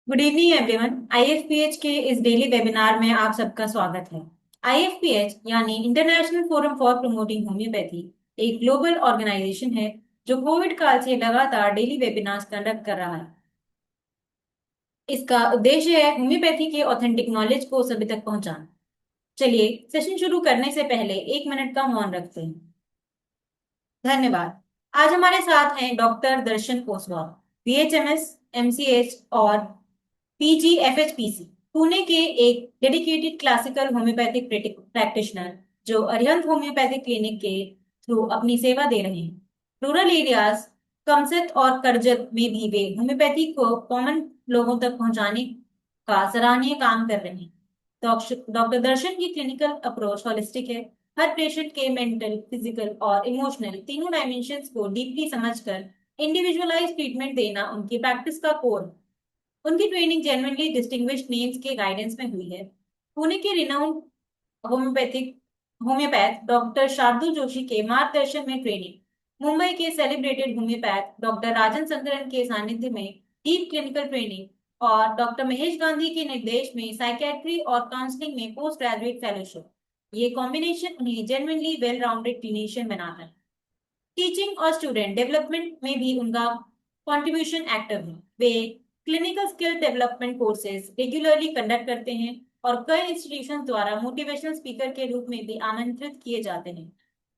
Good evening everyone. आईएफपीएच के इस daily webinar में आप सबका स्वागत है। आईएफपीएच यानी international forum for promoting homeopathy एक ग्लोबल ऑर्गेनाइजेशन है जो कोविड काल से लगातार डेली वेबिनार्स कंडक्ट कर रहा है। इसका उद्देश्य है होम्योपैथी के ऑथेंटिक नॉलेज को सभी तक पहुंचाना। चलिए सेशन शुरू करने से पहले 1 मिनट का मौन रखते हैं। धन्यवाद। आज हमारे साथ हैं डॉक्टर दर्शन कोसवा, बीएचएमएस, एमसीएच और पीजीएफएचपीसी, पुणे के एक डेडिकेटेड क्लासिकल होम्योपैथिक प्रैक्टिशनर जो अरिहंत होम्योपैथिक क्लिनिक के थ्रू अपनी सेवा दे रहे हैं। रूरल एरियाज कमसेत और करजत में भी वे होम्योपैथी को कॉमन लोगों तक पहुंचाने का सराहनीय काम कर रहे हैं। डॉक्टर दर्शन की क्लिनिकल अप्रोच हॉलिस्टिक है। हर पेशेंट के मेंटल, फिजिकल और इमोशनल तीनों डायमेंशंस को डीपली समझकर इंडिविजुअलाइज ट्रीटमेंट देना उनकी प्रैक्टिस का कोर है। उनकी ट्रेनिंग जेन्युइनली डिस्टिंग्विश्ड नेम्स के गाइडेंस में हुई है। पुणे के renowned homeopathic homeopath doctor Shardul Joshi के मार्गदर्शन में ट्रेनिंग, मुंबई के सेलिब्रेटेड होम्योपैथ डॉक्टर राजन संकरन के सानिध्य में डीप क्लिनिकल ट्रेनिंग और डॉक्टर महेश गांधी के निर्देश में साइकेट्री और काउंसलिंग में पोस्ट ग्रेजुएट फेलोशिप, ये कॉम्बिनेशन उन्हें जेन्युइनली वेल राउंडेड क्लिनिशियन बनाता है। टीचिंग और स्टूडेंट डेवलपमेंट में भी उनका कंट्रीब्यूशन एक्टिव है। वे clinical skill development courses regularly conduct करते हैं और कई इंस्टीट्यूशन द्वारा मोटिवेशनल स्पीकर के रूप में भी आमंत्रित किए जाते हैं।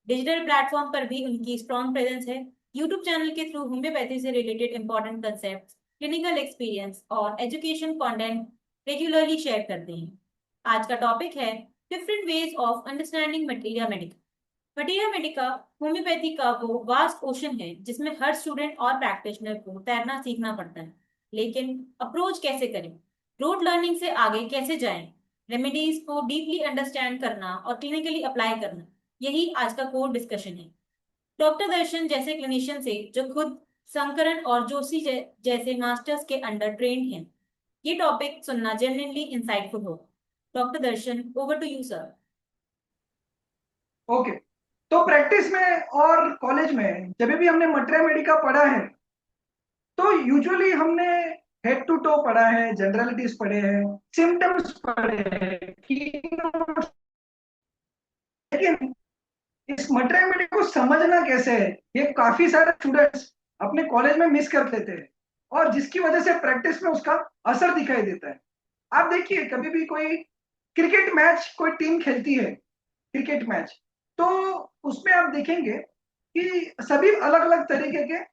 डिजिटल प्लेटफॉर्म पर भी उनकी स्ट्रॉन्ग प्रेजेंस है। यूट्यूब चैनल के थ्रू होम्योपैथी से related important concept, clinical experience और एजुकेशन कंटेंट रेगुलरली शेयर करते हैं। आज का टॉपिक है different ways of understanding materia Medica. Materia Medica homeopathy का वो वास्ट ओशन है जिसमें हर स्टूडेंट और प्रैक्टिशनर को तैरना सीखना पड़ता है। लेकिन अप्रोच कैसे करें, रोड लर्निंग से आगे कैसे जाएं, रेमेडीज को डीपली अंडरस्टैंड करना और क्लिनिकली अप्लाई करना, यही आज का कोर डिस्कशन है। डॉक्टर दर्शन जैसे क्लिनिशियन से जो खुद संकरन और जोशी जैसे मास्टर्स के अंडर ट्रेंड हैं, ये टॉपिक सुनना जेन्युइनली इंसाइटफुल हो। Doctor Darshan, over to you sir. Okay. तो प्रैक्टिस में और कॉलेज में जब भी हमने मटेरिया मेडिका पढ़ा है तो यूजुअली हमने हेड टू टो पढ़ा है, जनरलिटीज पढ़े हैं, सिम्टम्स पढ़े हैं लेकिन इस मटेरिया मेडिका को समझना कैसे है ये काफी सारे स्टूडेंट्स अपने कॉलेज में मिस कर लेते हैं और जिसकी वजह से प्रैक्टिस में उसका असर दिखाई देता है। आप देखिए, कभी भी कोई क्रिकेट मैच कोई टीम खेलती है, क्रिकेट मैच, तो उसमें आप देखेंगे कि सभी अलग अलग तरीके के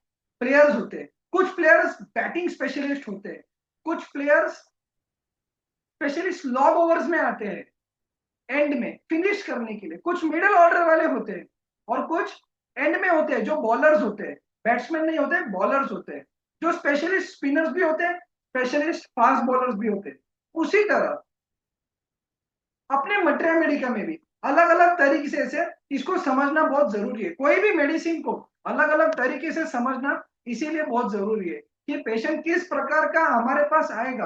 प्लेयर्स होते हैं। कुछ प्लेयर्स बैटिंग स्पेशलिस्ट होते हैं, कुछ प्लेयर्स स्पेशलिस्ट लॉन्ग ओवर्स में आते हैं एंड में फिनिश करने के लिए, कुछ मिडिल ऑर्डर वाले होते हैं और कुछ एंड में होते हैं जो बॉलर्स होते हैं, बैट्समैन नहीं होते, बॉलर्स होते हैं, जो स्पेशलिस्ट स्पिनर्स भी होते हैं, स्पेशलिस्ट फास्ट बॉलर्स भी होते हैं। उसी तरह अपने मटेरिया मेडिका में भी अलग अलग तरीके से इसको समझना बहुत जरूरी है। कोई भी मेडिसिन को अलग अलग तरीके से समझना इसीलिए बहुत जरूरी है कि पेशेंट किस प्रकार का हमारे पास आएगा,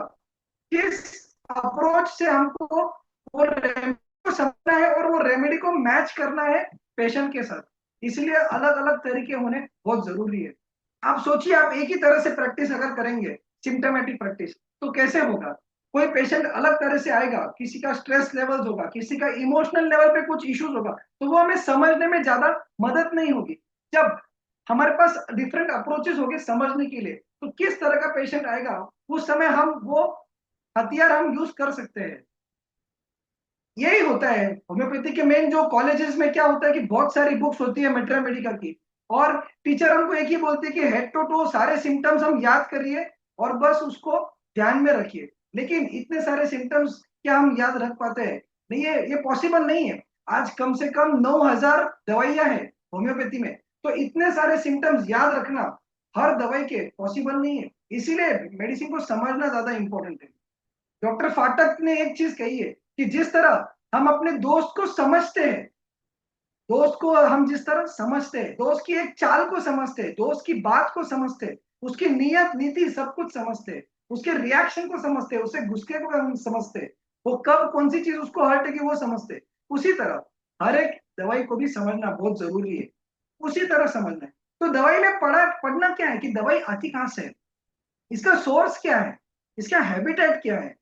किस अप्रोच से हमको वो रेमेडी को समझना है और वो रेमेडी को मैच करना है पेशेंट के साथ। इसलिए अलग अलग तरीके होने बहुत जरूरी है। आप सोचिए, आप एक ही तरह से प्रैक्टिस अगर करेंगे, सिम्टोमेटिक प्रैक्टिस, तो कैसे होगा? कोई पेशेंट अलग तरह से आएगा, किसी का स्ट्रेस लेवल होगा, किसी का इमोशनल लेवल पे कुछ इश्यूज होगा, तो वो हमें समझने में ज्यादा मदद नहीं होगी। जब हमारे पास डिफरेंट अप्रोचेस होंगे समझने के लिए, तो किस तरह का पेशेंट आएगा उस समय हम वो हथियार हम यूज कर सकते हैं। यही होता है होम्योपैथी के मेन जो कॉलेजेस में क्या होता है कि बहुत सारी बुक्स होती है मटेरिया मेडिका की, और टीचर हमको एक ही बोलती है कि हेड टू टू सारे सिम्टम्स हम याद करिए और बस उसको ध्यान में रखिए। लेकिन इतने सारे सिम्टम्स क्या हम याद रख पाते हैं? नहीं, ये पॉसिबल नहीं है। आज कम से कम 9,000 दवाइयां हैं होम्योपैथी में, तो इतने सारे सिम्टम्स याद रखना हर दवाई के पॉसिबल नहीं है। इसीलिए मेडिसिन को समझना ज्यादा इंपॉर्टेंट है। डॉक्टर फाटक ने एक चीज कही है कि जिस तरह हम अपने दोस्त को समझते हैं, दोस्त को हम जिस तरह समझते हैं, दोस्त की एक चाल को समझते हैं, दोस्त की बात को समझते हैं, उसकी नियत नीति सब कुछ समझते हैं, उसके रिएक्शन को समझते हैं, उसके गुस्से को हम समझते हैं, वो कब कौन सी चीज उसको हर्ट है वो समझते हैं। उसी तरह हर एक दवाई को भी समझना बहुत जरूरी है। उसी तरह समझना है। तो दवाई में पढ़ना क्या है कि दवाई आती कहां से है, इसका सोर्स क्या है, इसका हैबिटेट क्या है,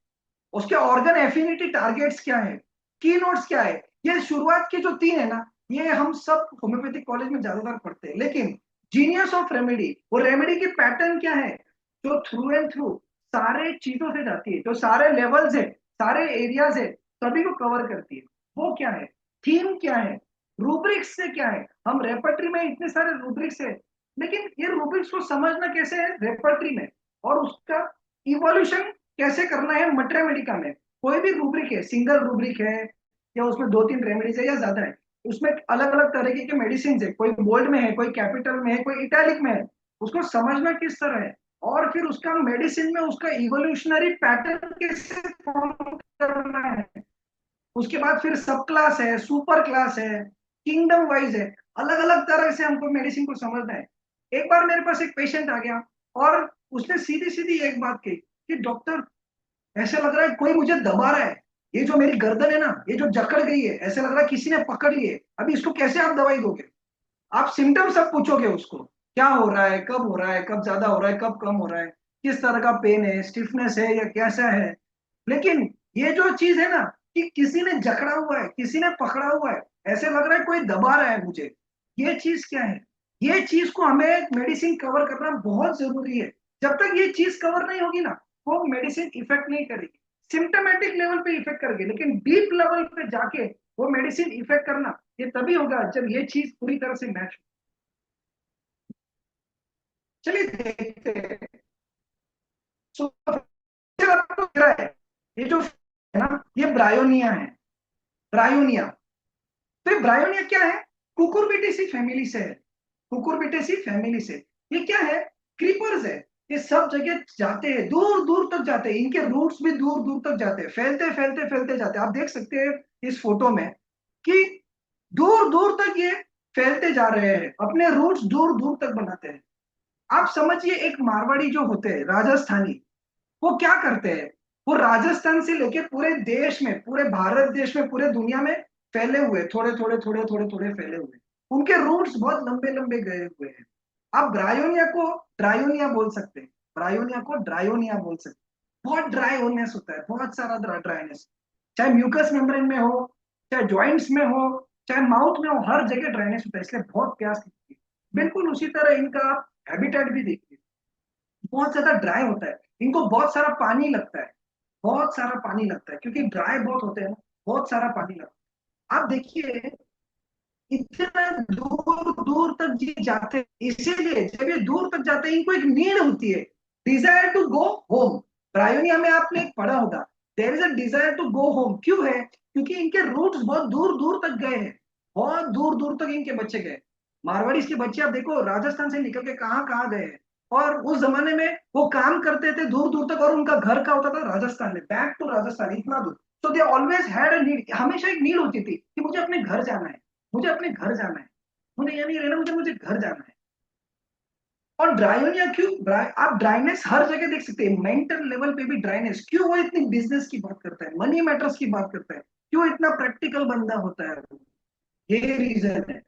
उसके ऑर्गन एफिनिटी टारगेट्स क्या है, की नोट्स क्या है। ये शुरुआत की जो तीन है ना, ये हम सब होम्योपैथिक कॉलेज में ज्यादातर पढ़ते हैं, लेकिन जीनियस ऑफ रेमेडी, वो रेमेडी की पैटर्न क्या है जो थ्रू एंड थ्रू सारे चीजों से जाती है, जो सारे लेवल्स है, सारे एरियाज है, सभी को कवर करती है, वो क्या है, थीम क्या है, रूब्रिक्स से क्या है। हम रेपर्टरी में इतने सारे रूब्रिक्स है, लेकिन ये रूब्रिक्स को समझना कैसे है रेपर्टरी में, और उसका इवोल्यूशन कैसे करना है मटर मेडिका में। कोई भी रूब्रिक है, सिंगल रूब्रिक है या उसमें दो तीन रेमेडीज है या ज्यादा है, उसमें अलग अलग तरीके के मेडिसिन है, कोई बोल्ड में है, कोई कैपिटल में है, कोई इटैलिक में है, उसको समझना किस तरह है, और फिर उसका मेडिसिन में उसका इवोल्यूशनरी पैटर्न कैसे फॉर्म करना है। उसके बाद फिर सब क्लास है, सुपर क्लास है, किंगडम वाइज है, अलग अलग तरह से हमको मेडिसिन को समझना है। एक बार मेरे पास एक पेशेंट आ गया और उसने सीधी सीधी एक बात कही कि डॉक्टर, ऐसा लग रहा है कोई मुझे दबा रहा है, ये जो मेरी गर्दन है ना, ये जो जकड़ गई है, ऐसा लग रहा है किसी ने पकड़ ली है, अभी इसको कैसे आप दवाई दोगे। आप सिम्टम सब पूछोगे उसको, क्या हो रहा है, कब हो रहा है, कब ज्यादा हो रहा है, कब कम हो रहा है, किस तरह का पेन है, स्टिफनेस है या कैसा है। लेकिन ये जो चीज है ना कि किसी ने जकड़ा हुआ है, किसी ने पकड़ा हुआ है, ऐसे लग रहा है कोई दबा रहा है मुझे, ये चीज क्या है, ये चीज को हमें मेडिसिन कवर करना बहुत जरूरी है। जब तक ये चीज कवर नहीं होगी ना, वो मेडिसिन इफेक्ट नहीं करेगी। सिम्टोमेटिक लेवल पे इफेक्ट करेगी, लेकिन डीप लेवल पे जाके वो मेडिसिन इफेक्ट करना ये तभी होगा जब ये चीज पूरी तरह से मैच हो। चलिए देखते हैं। So, आपको दिख रहा है, ये जो है ना, ये ब्रायोनिया है, ब्रायोनिया। तो ये ब्रायोनिया क्या है, कुकुरबिटेसी फैमिली से है, कुकुरबिटेसी फैमिली से। ये क्या है, क्रीपर्स है। ये सब जगह जाते हैं, दूर दूर तक जाते हैं, इनके रूट्स भी दूर दूर तक जाते हैं, फैलते फैलते फैलते जाते हैं। आप देख सकते हैं इस फोटो में कि दूर दूर तक ये फैलते जा रहे हैं, अपने रूट्स दूर दूर तक बनाते हैं। आप समझिए एक मारवाड़ी जो होते हैं, राजस्थानी, वो क्या करते हैं, वो राजस्थान से लेके पूरे देश में, पूरे भारत देश में, पूरे दुनिया में फैले हुए, थोड़े थोड़े थोड़े थोड़े थोड़े फैले हुए, उनके रूट्स बहुत लंबे लंबे गए हुए हैं। आप ब्रायोनिया को ड्रायोनिया बोल सकते हैं, ब्रायोनिया को ड्रायोनिया बोल सकते हैं। बहुत ड्राई होनेस होता है, बहुत सारा ड्राइनेस, चाहे म्यूकस मेम्ब्रेन में हो, चाहे जॉइंट्स में हो, चाहे माउथ में हो, हर जगह ड्राइनेस होता है, इसलिए बहुत प्यास लगती है। बिल्कुल उसी तरह इनका आप हैबिटेट भी देखिए, बहुत ज्यादा ड्राई होता है, इनको बहुत सारा पानी लगता है, बहुत सारा पानी लगता है, क्योंकि ड्राई बहुत होते हैं ना, बहुत सारा पानी लगता है। आप देखिए इतना दूर दूर तक ये जाते हैं, इसीलिए जब ये दूर तक जाते हैं इनको एक नीड होती है, desire to go home. Bryonia में आपने एक पढ़ा होगा, there is a desire to go home, क्यों है, क्योंकि इनके रूट्स बहुत दूर दूर तक गए हैं, बहुत दूर दूर तक इनके बच्चे गए। मारवाड़ी के बच्चे आप देखो राजस्थान से निकल के कहाँ कहाँ गए हैं, और उस जमाने में वो काम करते थे दूर दूर तक, और उनका घर का होता था राजस्थान में, बैक टू राजस्थान, इतना दूर। So they always had a need, हमेशा एक नीड होती थी कि मुझे अपने घर जाना है, मुझे अपने घर जाना है, मुझे ये नहीं रहना, मुझे मुझे घर जाना है। और ड्रायोनिया क्यों, आप ड्राइनेस हर जगह देख सकते हैं, मेंटल लेवल पे भी ड्राइनेस क्यों, वो इतनी बिजनेस की बात करता है, मनी मैटर्स की बात करता है, क्यों इतना प्रैक्टिकल बंदा होता है वो? ये रीजन है,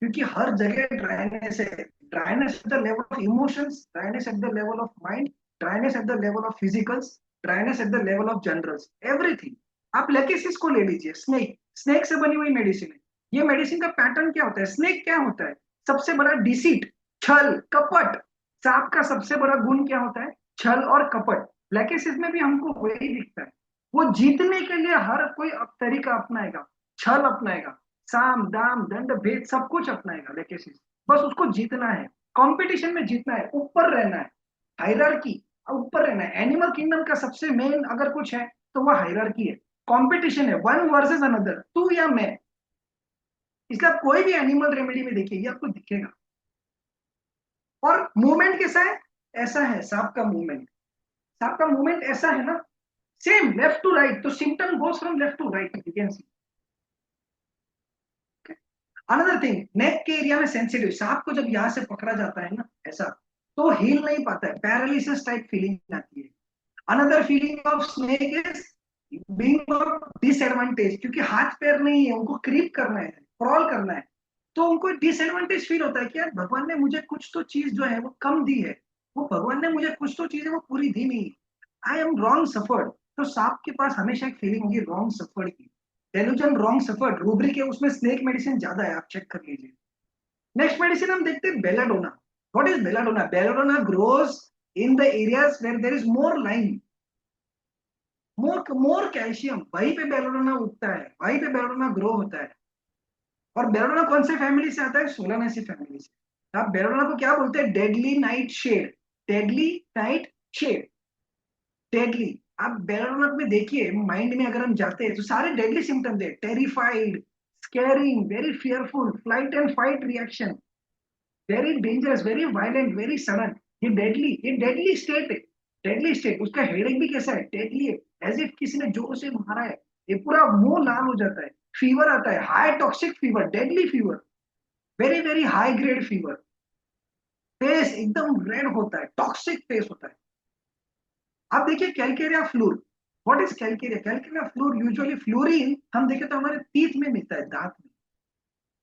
क्योंकि हर जगह ड्राइनेस है। Dryness at the level of emotions, dryness at the level of mind, dryness at the level of physicals, dryness at the level of generals, everything. आप लेकेसिस को ले लीजिए, स्नेक, स्नेक से बनी हुई मेडिसिन है। ये मेडिसिन का पैटर्न क्या होता है, स्नेक क्या होता है, सबसे बड़ा डिसीट, छल कपट। सांप का सबसे बड़ा गुण क्या होता है, छल और कपट। लेकेसिस में भी हमको वही दिखता है, वो जीतने के लिए हर कोई तरीका अपनाएगा, छल अपनाएगा, साम दाम दंड भेद सब कुछ अपनाएगा लेकेसिस, बस उसको जीतना है, कंपटीशन में जीतना है, ऊपर रहना है, हायरार्की, ऊपर रहना है। एनिमल किंगडम का सबसे मेन अगर कुछ है तो वह हायरार्की है, कंपटीशन है, वन वर्सेस अनदर, तू या मैं। इसलिए आप कोई भी एनिमल रेमेडी में देखिए ये आपको दिखेगा। और मूवमेंट कैसा है, ऐसा है सांप का मूवमेंट, सांप का मूवमेंट ऐसा है ना, सेम लेफ्ट टू राइट, तो symptom goes from left to right, you can see. Another thing, neck के एरिया में सेंसिटिव, सांप को जब यहाँ से पकड़ा जाता है ना ऐसा, तो हिल नहीं पाता है, पैरालिसिस टाइप फीलिंग आती है। Another feeling of snake is being of disadvantage, क्योंकि हाथ पैर नहीं है, उनको क्रीप करना है, क्रॉल करना है, तो उनको डिसएडवांटेज फील होता है कि यार भगवान ने मुझे कुछ तो चीज जो है वो कम दी है, वो भगवान ने मुझे कुछ तो चीज है वो पूरी दी नहीं है। आई एम रॉन्ग सफर्ड, तो सांप के पास हमेशा एक फीलिंग होगी रॉन्ग सफर्ड की। डेलूजन रॉन्ग सफर्ड रूब्रिक है, उसमें स्नेक मेडिसिन ज्यादा है, आप चेक कर लीजिए। नेक्स्ट मेडिसिन हम देखते हैं belladonna. What is belladonna? Belladonna grows in the areas where there is more lime, more calcium, वहीं पे बेलाडोना उगता है, वहीं पे बेलाडोना ग्रो होता है। और बेलाडोना कौन से फैमिली से आता है? सोलानेसी फैमिली से। आप बेलाडोना को क्या बोलते हैं? Deadly nightshade, deadly nightshade, deadly. आप बेलाडोना में देखिए, माइंड में अगर हम जाते हैं तो सारे डेडली सिम्टम्स है, terrified, scaring, very fearful, flight and fight reaction, very dangerous, very violent, very sudden. ये डेडली स्टेट है, डेडली स्टेट। उसका हेडेक भी कैसा है? डेडली है, एज इफ किसी ने जोर से मारा है, ये पूरा मुंह लाल हो जाता है, फीवर आता है, high toxic fever, deadly fever, very very high grade fever, face एकदम रेड होता है, टॉक्सिक फेस होता है। आप देखिए calcarea fluor. What is calcarea? Calcarea fluor, usually fluorine हम देखें तो हमारे टीथ में मिलता है, दांत में।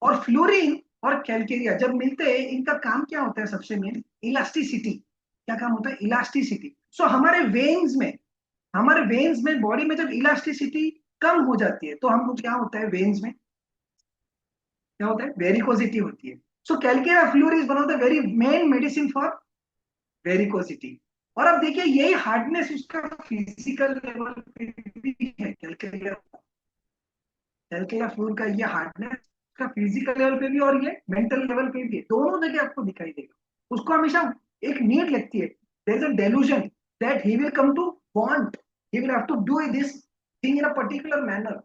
और फ्लोरीन और कैलकेरिया जब मिलते हैं, इनका काम क्या होता है? सबसे मेन इलास्टिसिटी। क्या काम होता है? इलास्टिसिटी। सो हमारे वेन्स में बॉडी में जब इलास्टिसिटी कम हो जाती है तो हमको क्या होता है? वेन्स में क्या होता है? वेरिकोसिटी होती है। So calcarea fluor is one of the very main medicine for varicosity. और अब देखिए यही हार्डनेस उसका फिजिकल लेवल पे भी है, कैलकेरिया, कैलकेरिया फ्लूर का ये हार्डनेस उसका फिजिकल लेवल पे भी और ये मेंटल लेवल पे भी है, दोनों जगह आपको दिखाई देगा। उसको हमेशा एक नीड लगती है, there is a delusion that he will come to want, he will have to do this thing in a particular manner,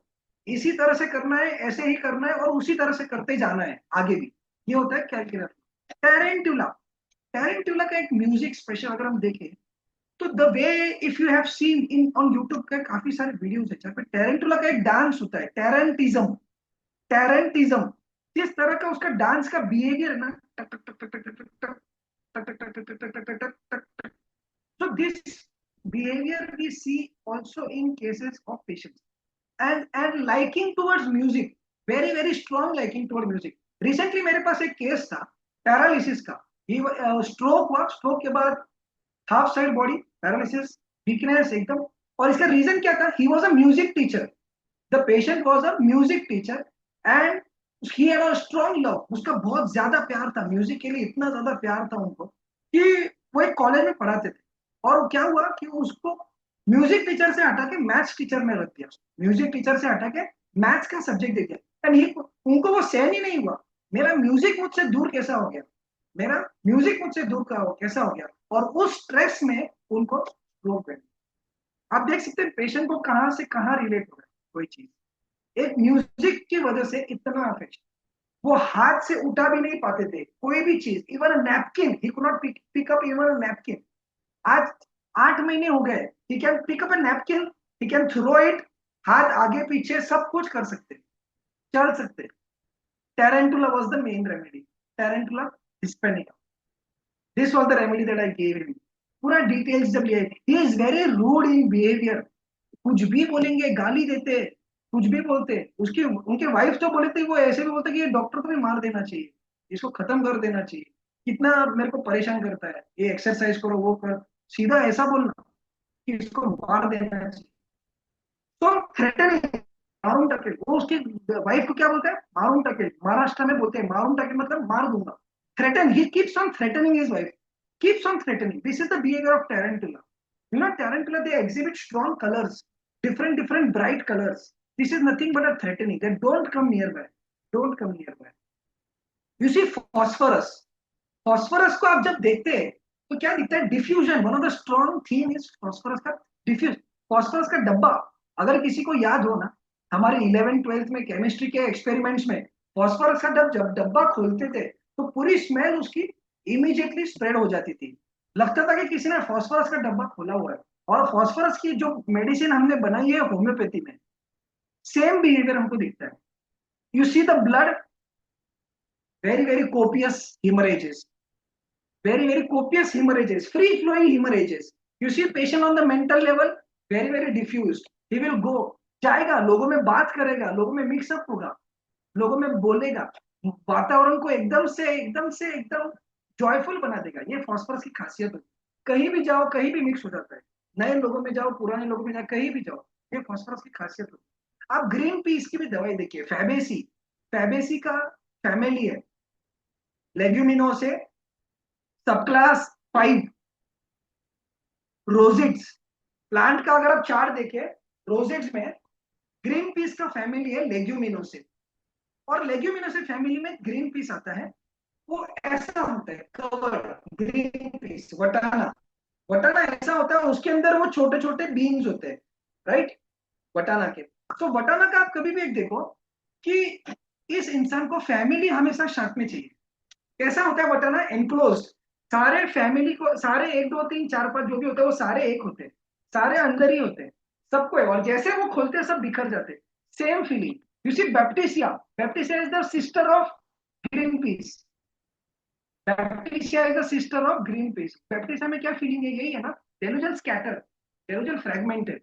इसी तरह से करना है, ऐसे ही करना है, और उसी तरह से करते जाना है आगे भी। ये होता है कैलकेरिया। टेरेंटुला, टेरेंटुला का एक म्यूजिक स्पेशल अगर हम देखें तो the way, if you have seen in on YouTube का काफी सारे वीडियोस है जहाँ पे टेरेंटुला का एक डांस होता है, टेरेंटिज्म, टेरेंटिज्म। जिस तरह का उसका डांस का बिहेवियर है ना, टक टक टक टक टक टक टक टक टक टक टक टक टक टक टक, so this behavior we see also in cases of patients, and liking towards music, very very strong liking toward music। Recently मेरे पास एक केस था पैरालिसिस का, स्ट्रोक हुआ, स्ट्रोक के बाद half side body paralysis, weakness एकदम। और इसका रीजन क्या था? He was a music teacher, the patient was a music teacher, and he had a strong love, उसका बहुत ज्यादा प्यार था म्यूजिक के लिए, इतना ज्यादा प्यार था उनको कि वो एक कॉलेज में पढ़ाते थे। और क्या हुआ कि उसको म्यूजिक टीचर से हटा के मैथ्स टीचर में रख दिया, म्यूजिक टीचर से हटा के मैथ्स का सब्जेक्ट दे दिया। एंड उनको वो सहन ही नहीं हुआ, मेरा म्यूजिक मुझसे दूर कैसा हो गया, मेरा म्यूजिक मुझसे दूर का हो कैसा हो गया। और उस स्ट्रेस में उनको रोक गए। आप देख सकते हैं पेशेंट को कहां से कहां रिलेट हो रहा है कोई चीज, एक म्यूजिक की वजह से इतना अफेक्शन। वो हाथ से उठा भी नहीं पाते थे कोई भी चीज, even napkin he could not pick up even napkin. आज 8 महीने हो गए, he can pick up a napkin, he can throw it, हाथ आगे पीछे सब कुछ कर सकते, चल सकते। Tarantula was the main remedy, tarantula hispanica, this was the remedy that I gave him. पूरा डिटेल्स जब लिए, he is very rude in behaviour, कुछ भी बोलेंगे, गाली देते, कुछ भी बोलते। उसकी उनके वाइफ तो बोले थे, वो ऐसे भी बोलते कि ये डॉक्टर को भी मार देना चाहिए, इसको खत्म कर देना चाहिए, कितना मेरे को परेशान करता है, ये एक्सरसाइज करो, वो कर, सीधा ऐसा बोलना कि इसको मार देना चाहिए। तो थ्रेटनिंग, मारून टकेल, वो उसकी वाइफ को क्या बोलता है? मारून टकेल, महाराष्ट्र में बोलते हैं मारून टकेल मतलब मार दूंगा। Threaten, he keeps on threatening his wife, keeps on threatening. This is the behavior of tarantula. You know, tarantula, they exhibit strong colors, different bright colors. This is nothing but a threatening. They don't come nearby. Don't come nearby. You see, phosphorus. Phosphorus को आप जब देखते हैं तो क्या दिखता है? Diffusion, one of the strong theme is phosphorus का डिफ्यूज। फॉस्फोरस का डब्बा, अगर किसी को याद हो ना, हमारे 11th 12th में केमिस्ट्री के एक्सपेरिमेंट्स में फॉस्फोरस का जब डब्बा खोलते थे तो पूरी स्मेल उसकी इमीडिएटली स्प्रेड हो जाती थी, लगता था कि किसी ने फॉस्फोरस का डब्बा खोला हुआ है। और फॉस्फोरस की जो मेडिसिन हमने बनाई है होम्योपैथी में, सेम बिहेवियर हमको दिखता है। You see the blood, very very copious hemorrhages, very copious hemorrhages, free flowing hemorrhages। You see patient on the mental level, very diffused, he will go, जाएगा, लोगों में बात करेगा, लोगों में मिक्सअप होगा, लोगों में बोलेगा, वातावरण को एकदम जॉयफुल बना देगा। ये फॉस्फोरस की खासियत है, कहीं भी जाओ कहीं भी मिक्स हो जाता है। नए लोगों में जाओ, पुराने लोगों में जाओ, कहीं भी जाओ, ये फास्फोरस की खासियत होती है। आप ग्रीन पीस की भी दवाई देखिए, फैबेसी, फैबेसी का फैमिली है लेग्यूमिनोसे, सब क्लास 5, रोजिड्स। प्लांट का अगर आप चार्ट देखें, रोजिड्स में ग्रीन पीस का फैमिली है लेग्यूमिनोसे, और लेग्यूमिनोसे फैमिली में ग्रीन पीस आता है। वो ऐसा होता है कवर्ड, ग्रीन पीस, वटाना, वटाना ऐसा होता है, उसके अंदर वो छोटे छोटे बीन्स होते हैं, राइट, वटाना के। तो वटाना का आप कभी भी एक देखो कि इस इंसान को फैमिली हमेशा साथ में चाहिए। कैसा होता है वटाना, एनक्लोज्ड, सारे फैमिली को, सारे एक दो तीन चार पांच जो भी होते हैं वो सारे एक होते हैं, सारे अंदर ही होते हैं, सबको है, और जैसे वो खोलते हैं सब बिखर जाते हैं। Same feeling, you see baptisia, baptisia is the sister of green peace, baptisia is the sister of green peace. Baptisia में क्या फीलिंग है, यही है ना, delusion scatter, delusion fragmented.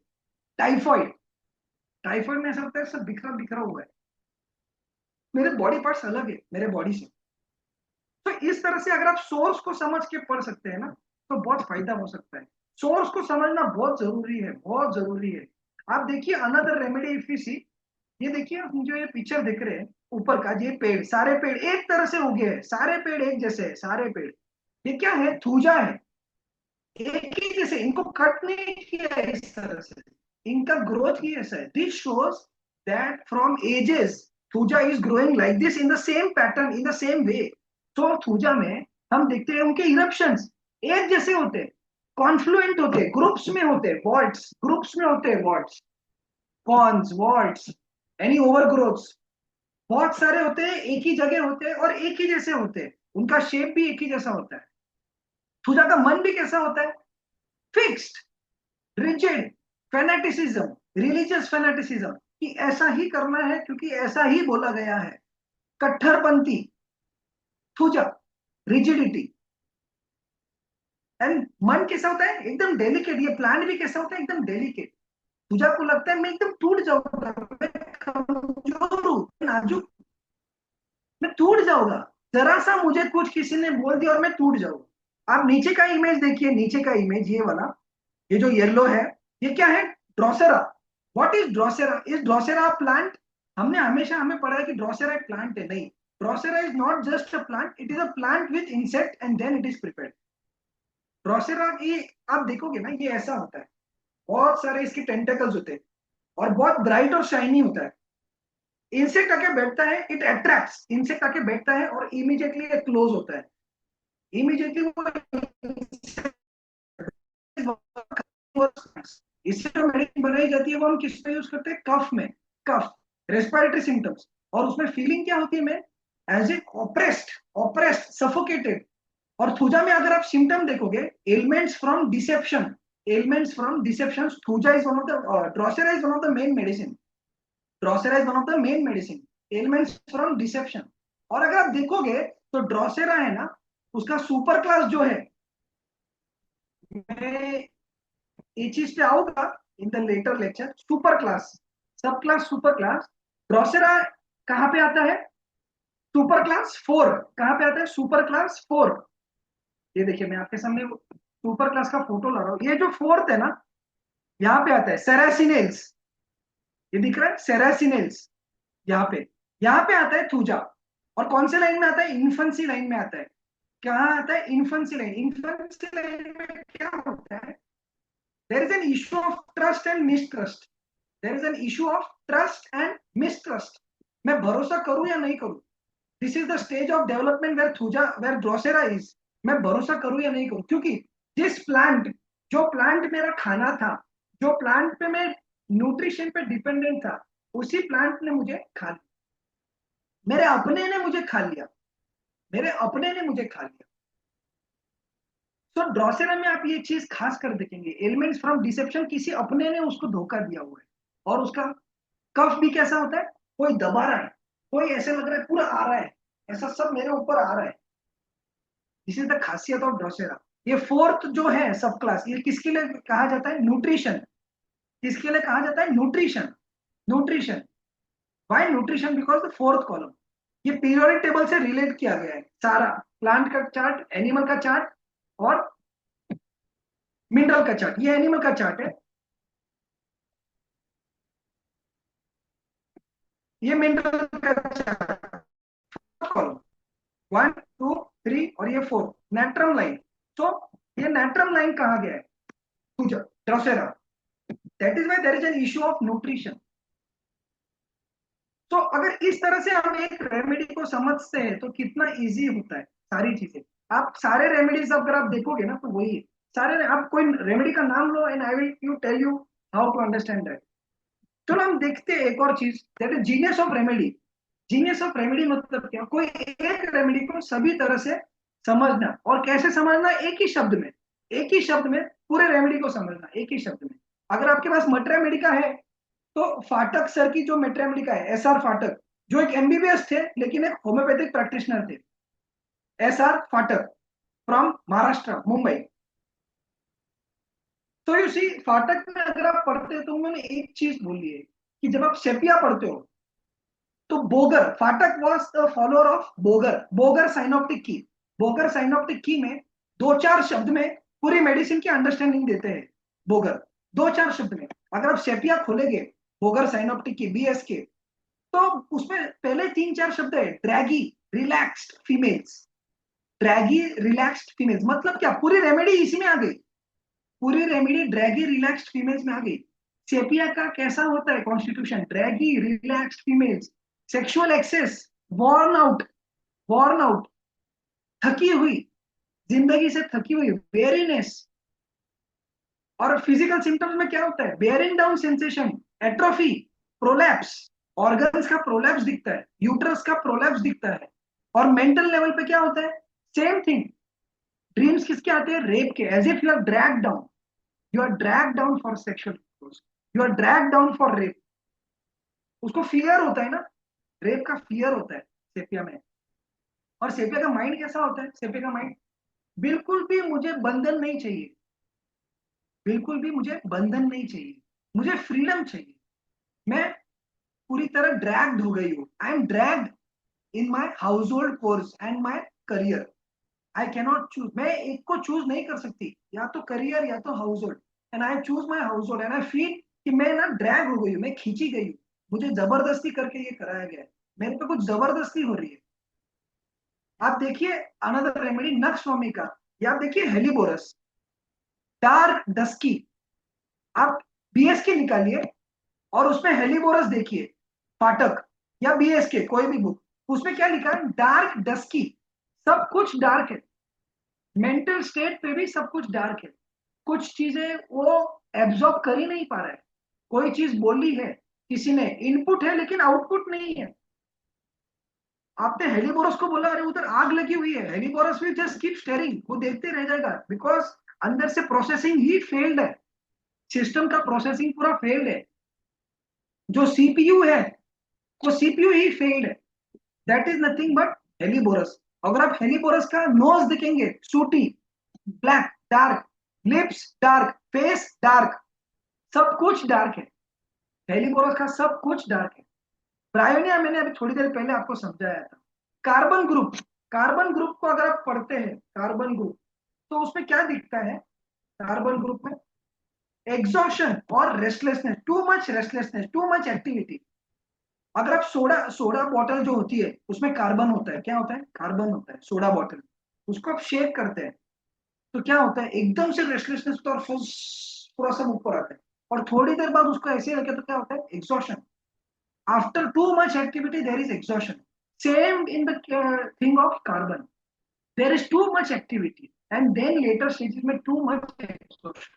Typhoid, typhoid में ऐसा होता है सब बिखरा बिखरा हुआ है, मेरे बॉडी पार्ट्स अलग है मेरे बॉडी से। तो इस तरह से अगर आप सोर्स को समझ के पढ़ सकते हैं ना, तो बहुत फायदा हो सकता है। सोर्स को समझना बहुत जरूरी है, बहुत जरूरी है। आप देखिए अनदर रेमेडी इफ यू सी, ये देखिए आप जो ये पिक्चर देख रहे हैं ऊपर का, ये पेड़, सारे पेड़ एक तरह से उगे हैं, सारे पेड़ एक जैसे है, सारे पेड़, ये क्या है, थूजा है, एक ही जैसे, इनको कट नहीं किया है इस तरह से, इनका ग्रोथ ही ऐसा है। This shows that from ages thuja is growing like this in the same pattern, in the same way. तो थूजा में हम देखते हैं उनके इरप्शंस एक जैसे होते हैं, कॉन्फ्लुएंट होते हैं, ग्रुप्स में होते हैं, वॉल्ट्स, ग्रुप्स में होते हैं, वॉल्ट्स, कॉन्स, वॉल्ट्स, एनी ओवरग्रोथ्स, बहुत सारे होते हैं, एक ही जगह होते हैं और एक ही जैसे होते हैं, उनका शेप भी एक ही जैसा होता है। थूजा का मन भी कैसा होता है, fixed, rigid, fanaticism, religious fanaticism, कि ऐसा ही करना है क्योंकि ऐसा ही बोला गया है, कट्टरपंथी, थूजा, रिजिडिटी। एंड मन कैसा होता है, एकदम डेलिकेट, ये प्लांट भी कैसा होता है, एकदम डेलिकेट। पूजा को लगता है मैं एकदम टूट जाऊंगा, मैं कमजोर हूं, नाजुक, मैं टूट जाऊंगा, जरा सा मुझे कुछ किसी ने बोल दिया और मैं टूट जाऊंगा। आप नीचे का इमेज देखिए, नीचे का इमेज ये वाला, ये जो येलो है, ये क्या है, Drosera. What is Drosera, is Drosera plant? हमने हमेशा हमें पढ़ा है कि ड्रोसेरा एक प्लांट है, नहीं, Drosera is not just a plant, it is a plant with insect and then it is prepared. Drosera ये आप देखोगे ना, ये ऐसा होता है, बहुत सारे इसके टेंटेकल्स होते हैं और बहुत ब्राइट और शाइनी होता है। इंसेक्ट आके बैठता है, इट अट्रैक्ट्स, इंसेक्ट आके बैठता है और इमीडिएटली ये क्लोज होता है, इमीडिएटली वो, इससे जो मेडिसिन बनाई जाती है वो हम किस पे यूज करते हैं, कफ में, कफ, रेस्पिरेटरी सिम्टम्स। और उसमें फीलिंग क्या होती है, मैं as a oppressed, oppressed, suffocated. और थूजा में अगर आप सिम्टम देखोगे, elements from deception, elements from deception, Thuja is one of the, Drosera is one of the main medicine, Drosera is one of the main medicine, elements from deception. और अगर आप देखोगे तो ड्रोसेरा है ना, उसका सुपर क्लास जो है, मैं ये चीज पे आऊंगा in the later lecture, super class, sub class, super class, Drosera कहां पे आता है, सुपर क्लास 4, कहां पे आता है, सुपर क्लास 4। ये देखिए मैं आपके सामने सुपर क्लास का फोटो ला रहा हूँ, ये जो फोर्थ है ना, यहाँ पे आता है सेरासिनेल्स, ये दिख रहा है सेरासिनेल्स, यहाँ पे आता है थूजा। और कौन से लाइन में आता है, इन्फेंसी लाइन में आता है। कहाँ आता है, इन्फेंसी लाइन, इन्फेंसी लाइन में क्या होता है, there is an issue of trust and mistrust, there is an issue of trust and mistrust, मैं भरोसा करूं या नहीं करूं, this is the stage of development where Thuja, where Drosera is, मैं भरोसा करूं या नहीं करूं, क्योंकि जिस प्लांट, जो प्लांट मेरा खाना था, जो प्लांट पे मैं न्यूट्रिशन पे डिपेंडेंट था, उसी प्लांट ने मुझे खा लिया, मेरे अपने ने मुझे खा लिया, मेरे अपने ने मुझे खा लिया। तो ड्रोसेरा में आप ये चीज खास कर देखेंगे, एलिमेंट्स फ्रॉम डिसेप्शन, किसी अपने ने उसको धोखा दिया हुआ है। और उसका कफ भी कैसा होता है, कोई दबा रहा है, कोई ऐसे लग रहा है पूरा आ रहा है, ऐसा सब मेरे ऊपर आ रहा है। दिस इज द खासियत ऑफ ड्रोसेरा। ये फोर्थ जो है सब क्लास, ये किसके लिए कहा जाता है, न्यूट्रिशन, किसके लिए कहा जाता है, nutrition, nutrition. Why nutrition, because the fourth column, ये पीरियोडिक टेबल से रिलेट किया गया है सारा, प्लांट का चार्ट, एनिमल का चार्ट, और मिनरल का चार्ट, ये एनिमल का चार्ट है, ये मिनरल का चार्ट, कॉलम 1 2 3 और ये 4, नेट्रम लाइन। तो ये नेट्रम लाइन कहा गया है, Drosera, that is why there is an issue of nutrition. तो अगर इस तरह से हम एक रेमेडी को समझते हैं तो कितना इजी होता है सारी चीजें। आप सारे रेमेडीज अगर आप देखोगे ना तो वही है, सारे, आप कोई रेमेडी का नाम लो and I will you tell you how to understand that. चलो हम देखते हैं एक और चीज, that is genius of remedy. Genius of remedy मतलब क्या, कोई एक रेमेडी को सभी तरह से समझना, और कैसे समझना, एक ही शब्द में, एक ही शब्द में पूरे रेमेडी को समझना, एक ही शब्द में। अगर आपके पास मटर रेमेडी का है तो फाटक सर की जो मेट्रेमली का है, एसआर फाटक, जो एक एमबीबीएस थे लेकिन एक होम्योपैथिक प्रैक्टिशनर थे, एसआर फाटक फ्रॉम महाराष्ट्र, मुंबई। तो यू सी, फाटक में अगर आप पढ़ते हो तो उन्होंने एक चीज बोली है कि जब आप सेपिया पढ़ते हो तो Boger, Phatak was the follower of Boger, Boger synoptic की, बोगर साइनोप्टिक की में दो चार शब्द में पूरी मेडिसिन की अंडरस्टैंडिंग देते हैं बोगर, दो चार शब्द में। अगर आप सेपिया खोलेंगे बोगर साइनोप्टिक की बीएस के, तो उसमें पहले तीन चार शब्द है, ड्रैगी रिलैक्स्ड फीमेल्स, ड्रैगी रिलैक्स्ड फीमेल्स मतलब क्या, पूरी रेमेडी इसी में आ गई, पूरी रेमेडी ड्रैगी रिलैक्स्ड फीमेल्स में आ गई। सेपिया का कैसा होता है constitution, draggy relaxed females, sexual excess, worn out, worn out, थकी हुई, जिंदगी से थकी हुई, वेरीनेस। और फिजिकल सिम्टम्स में क्या होता है, bearing down sensation, atrophy, prolapse, organs का प्रोलैप्स दिखता है, यूट्रस का प्रोलैप्स दिखता है। और मेंटल लेवल पे क्या होता है, सेम थिंग, ड्रीम्स किसके आते हैं, रेप के, as if you are drag down, you are drag down for sexual, you are drag down for rape. उसको फियर होता है ना, रेप का फियर होता है सेपिया में। और सेपिया का माइंड कैसा होता है, सेपिया का माइंड, बिल्कुल भी मुझे बंधन नहीं चाहिए, बिल्कुल भी मुझे बंधन नहीं चाहिए, मुझे फ्रीडम चाहिए। मैं पूरी तरह ड्रैग्ड हो गई हूँ, I am dragged in my house hold course and my career, I cannot choose, मैं एक को चूज नहीं कर सकती, या तो करियर या तो house hold, and I choose my house hold and I feel कि मैं ना ड्रैग हो गई हूँ, मैं खींची गई हूँ, मुझे जबरदस्ती करके ये कराया गया है, मेरे पे कुछ जबरदस्ती हो रही है। आप देखिए अनदर रेमेडी नक्स का, या आप देखिए हेलीबोरस, डार्क डस्की, आप बीएसके निकालिए और उसमें हेलीबोरस देखिए, फाटक या बीएसके कोई भी बुक, उसमें क्या लिखा है, डार्क डस्की, सब कुछ डार्क है, मेंटल स्टेट पे भी सब कुछ डार्क है, कुछ चीजें वो एब्जॉर्ब कर ही नहीं पा रहा है, कोई चीज बोली है किसी ने, इनपुट है लेकिन आउटपुट नहीं है। आपने हेलीबोरस को बोला अरे उधर आग लगी हुई है, हेलीबोरस भी जस्ट कीप स्टेरिंग, वो देखते रह जाएगा, बिकॉज अंदर से प्रोसेसिंग ही फेल्ड है, सिस्टम का प्रोसेसिंग पूरा फेल्ड है, जो सीपीयू है वो सीपीयू ही फेल्ड है, that is nothing but helleborus. अगर आप हेलीबोरस का नोज देखेंगे, sooty, black, dark, lips dark, face dark, सब कुछ डार्क है, हेलीबोरस का सब कुछ डार्क है। ब्रायोनिया मैंने अभी थोड़ी देर पहले आपको समझाया था। कार्बन ग्रुप, कार्बन ग्रुप को अगर आप पढ़ते हैं, कार्बन ग्रुप, तो उसमें क्या दिखता है, कार्बन ग्रुप में एग्जॉशन और restlessness, too much restlessness, to much activity. अगर आप सोडा, सोडा बॉटल जो होती है उसमें कार्बन होता है, क्या होता है, कार्बन होता है, सोडा बॉटल, उसको आप शेक करते हैं तो क्या होता है, एकदम से रेस्टलेसनेस होता है और पूरा सब ऊपर आता है, और थोड़ी देर बाद उसको ऐसे रखे तो क्या होता है, exhaustion. After too much activity there is exhaustion, same in the thing of carbon, there is too much activity and then later stages में टू मच एग्जॉशन।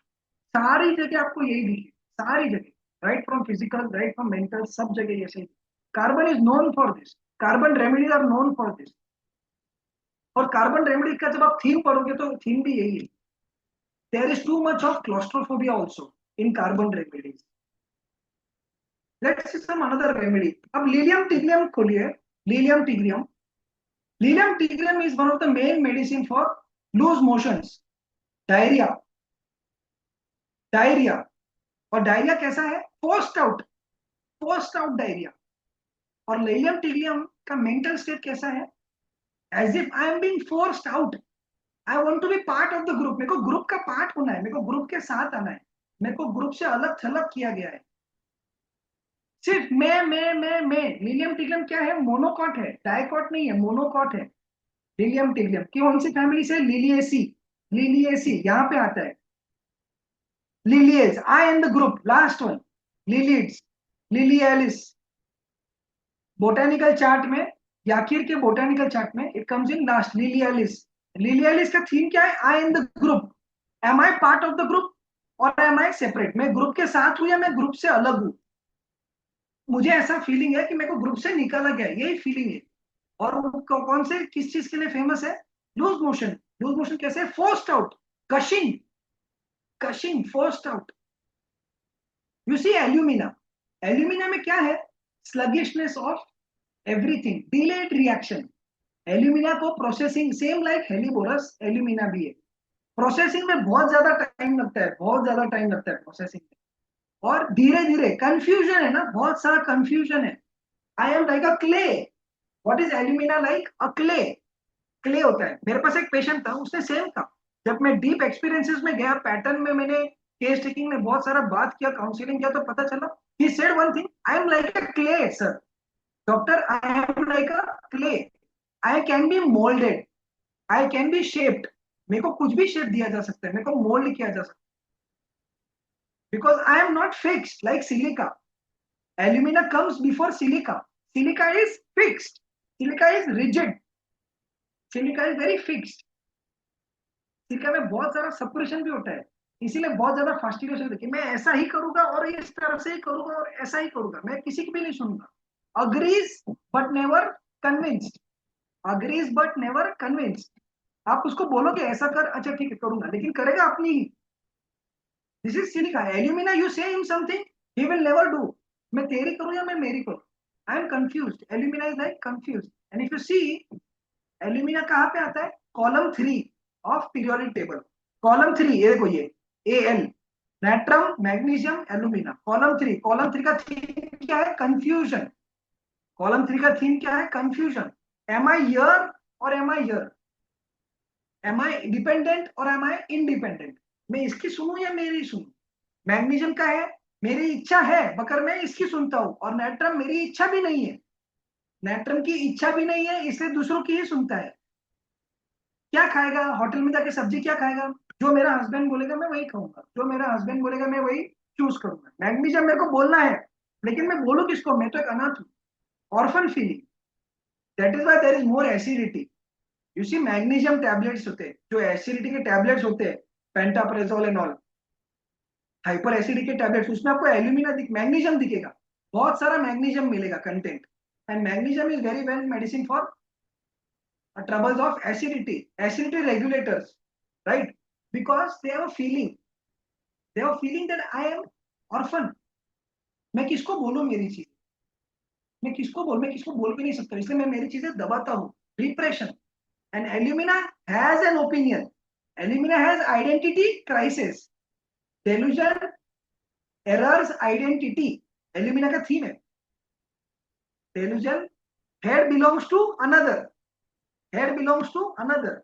सारी जगह आपको यही दिखे, सारी जगह, right from physical, right from mental, सब जगह ऐसे। Carbon is known for this, carbon remedies are known for this. और कार्बन रेमेडी का जब आप थीम पढ़ोगे तो थीम भी यही है, there is too much of claustrophobia also in carbon remedies. Let's see some another remedy. अब लीलियम टिग्रियम खोलिए, lilium tigrinum, lilium tigrinum is one of the main medicine for loose motions, diarrhoea, diarrhoea. और diarrhoea कैसा है, post out, post out diarrhoea. और lilium tigrinum का mental state कैसा है, as if I am being forced out, I want to be part of the group, मेरे को group का पार्ट होना है, मेरे को ग्रुप के साथ आना है, मेरे को ग्रुप से अलग थलग किया गया है। सिर्फ मैं लिलियम टिलियम क्या है, मोनोकॉट है, डाइकॉट नहीं है, मोनोकॉट है। लिलियम टिलियम कौन सी फैमिली से, लिलिएसी, लिलिएसी यहाँ पे आता है। Liliaceae, I am the group, last one, liliids, Liliales. Botanical chart में, याकिर के बोटानिकल चार्ट में it comes in last, Liliales. Liliales का थीम क्या है, I am the group, am I part of the group और am I separate, मैं group के साथ हूं या मैं ग्रुप से अलग हूं। मुझे ऐसा फीलिंग है कि मेरे को ग्रुप से निकाला गया, यही फीलिंग है। और वो कौन से किस चीज के लिए फेमस है, लूज मोशन। लूज मोशन कैसे, forced out, gushing, gushing forced out. You see alumina, alumina में क्या है, sluggishness of everything, delayed reaction. Alumina को processing, same like helleborus, alumina भी है, प्रोसेसिंग में बहुत ज्यादा टाइम लगता है, बहुत ज्यादा टाइम लगता है प्रोसेसिंग में। और धीरे धीरे कंफ्यूजन है ना, बहुत सारा कंफ्यूजन है। I am like a clay, what is alumina like, a clay, clay होता है। मेरे पास एक पेशेंट था, उसने सेम था। जब मैं डीप एक्सपीरियंसेस में गया, पैटर्न में मैंने केस टेकिंग में बहुत सारा बात किया, काउंसलिंग किया, तो पता चला he said one thing, I am like a clay sir, doctor I am like a clay, I can be moulded, I can be shaped. मेरे को कुछ भी शेप दिया जा सकता है, मेरे को मोल्ड किया जा सकता है, because I am not fixed like silica. Alumina comes before silica, silica is fixed, silica is rigid, silica is very fixed. सिक्का में बहुत सारा सप्रेशन भी होता है, इसीलिए बहुत ज्यादा फास्टिगेशन देखिए, मैं ऐसा ही करूंगा और इस तरह से ही करूंगा और ऐसा ही करूंगा, मैं किसी की भी नहीं सुनूंगा। Agrees but never convinced, agrees but never convinced. आप उसको बोलोगे ऐसा कर, अच्छा ठीक है करूंगा, लेकिन करेगा अपनी ही। This is silica. Alumina you say him something, he will never do. मैं तेरी करूं या मैं मेरी करूं, I am confused, alumina is like confused. And if you see, alumina कहाँ पे आता है, column 3 of periodic table. Column 3 ये देखो, ये L, natrum magnesium alumina, column 3। Column 3 का थीम क्या है, कंफ्यूजन। कॉलम 3 का थीम क्या है, कंफ्यूजन। एम आई हियर और am I here, am I dependent और एम आई इंडिपेंडेंट, मैं इसकी सुनूं या मेरी सुनूं। मैग्नीशियम का है, मेरी इच्छा है मगर मैं इसकी सुनता हूं, और नाइट्रम मेरी इच्छा भी नहीं है, नाइट्रम की इच्छा भी नहीं है, इसलिए दूसरों की ही सुनता है। क्या खाएगा, होटल में जाके सब्जी क्या खाएगा, जो मेरा हस्बैंड बोलेगा मैं वही खाऊंगा, जो मेरा हस्बैंड बोलेगा मैं वही चूज करूंगा। मैग्नीशियम मेरे को बोलना है, लेकिन मैं बोलूं किसको, मैं तो एक अनाथ हूँ, orphan feeling. That is why there is more acidity. You see magnesium tablets होते हैं, जो एसिडिटी के टैबलेट्स होते हैं, pantoprazole and all, hyper acidic के टैबलेट्स, उसमें आपको एल्यूमिना मैग्नीशियम दिखेगा, बहुत सारा मैग्नीशियम मिलेगा content. And magnesium is very well medicine for troubles of acidity regulators, right? Because they have a feeling, that I am orphan, मैं किसको बोलूं मेरी चीज, मैं किसको बोल भी नहीं सकता, इसलिए मैं मेरी चीजें दबाता हूँ। Depression. And alumina has an opinion, alumina has identity crisis, delusion, errors, identity. Alumina का थीम है delusion, head belongs to another, head belongs to another,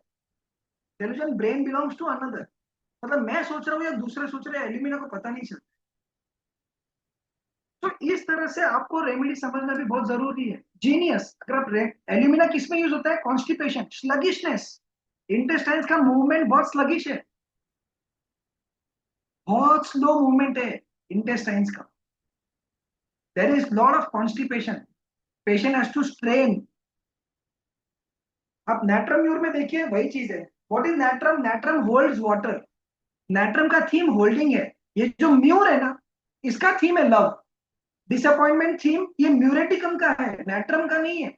delusion brain belongs to another. मतलब मैं सोच रहा हूँ या दूसरे सोच रहे हैं, एल्यूमिना को पता नहीं चलता। तो इस तरह से आपको रेमेडी समझना भी बहुत जरूरी है। जीनियस, अगर आप एल्यूमिना किस में यूज होता है, कॉन्स्टिपेशन, स्लगिशनेस, इंटेस्टाइन्स का मूवमेंट बहुत स्लगिश है, बहुत स्लो मूवमेंट है इंटेस्टाइन्स का, there is lot of constipation, patient has to strain. आप नेट्रम म्यूर में देखिए वही चीज है। What is natrum, natrum holds water, natrum का थीम होल्डिंग है। ये जो म्यूर है ना, इसका थीम है लव। डिसअपॉइंटमेंट थीम ये म्यूरेटिकम का है, नेट्रम का नहीं है।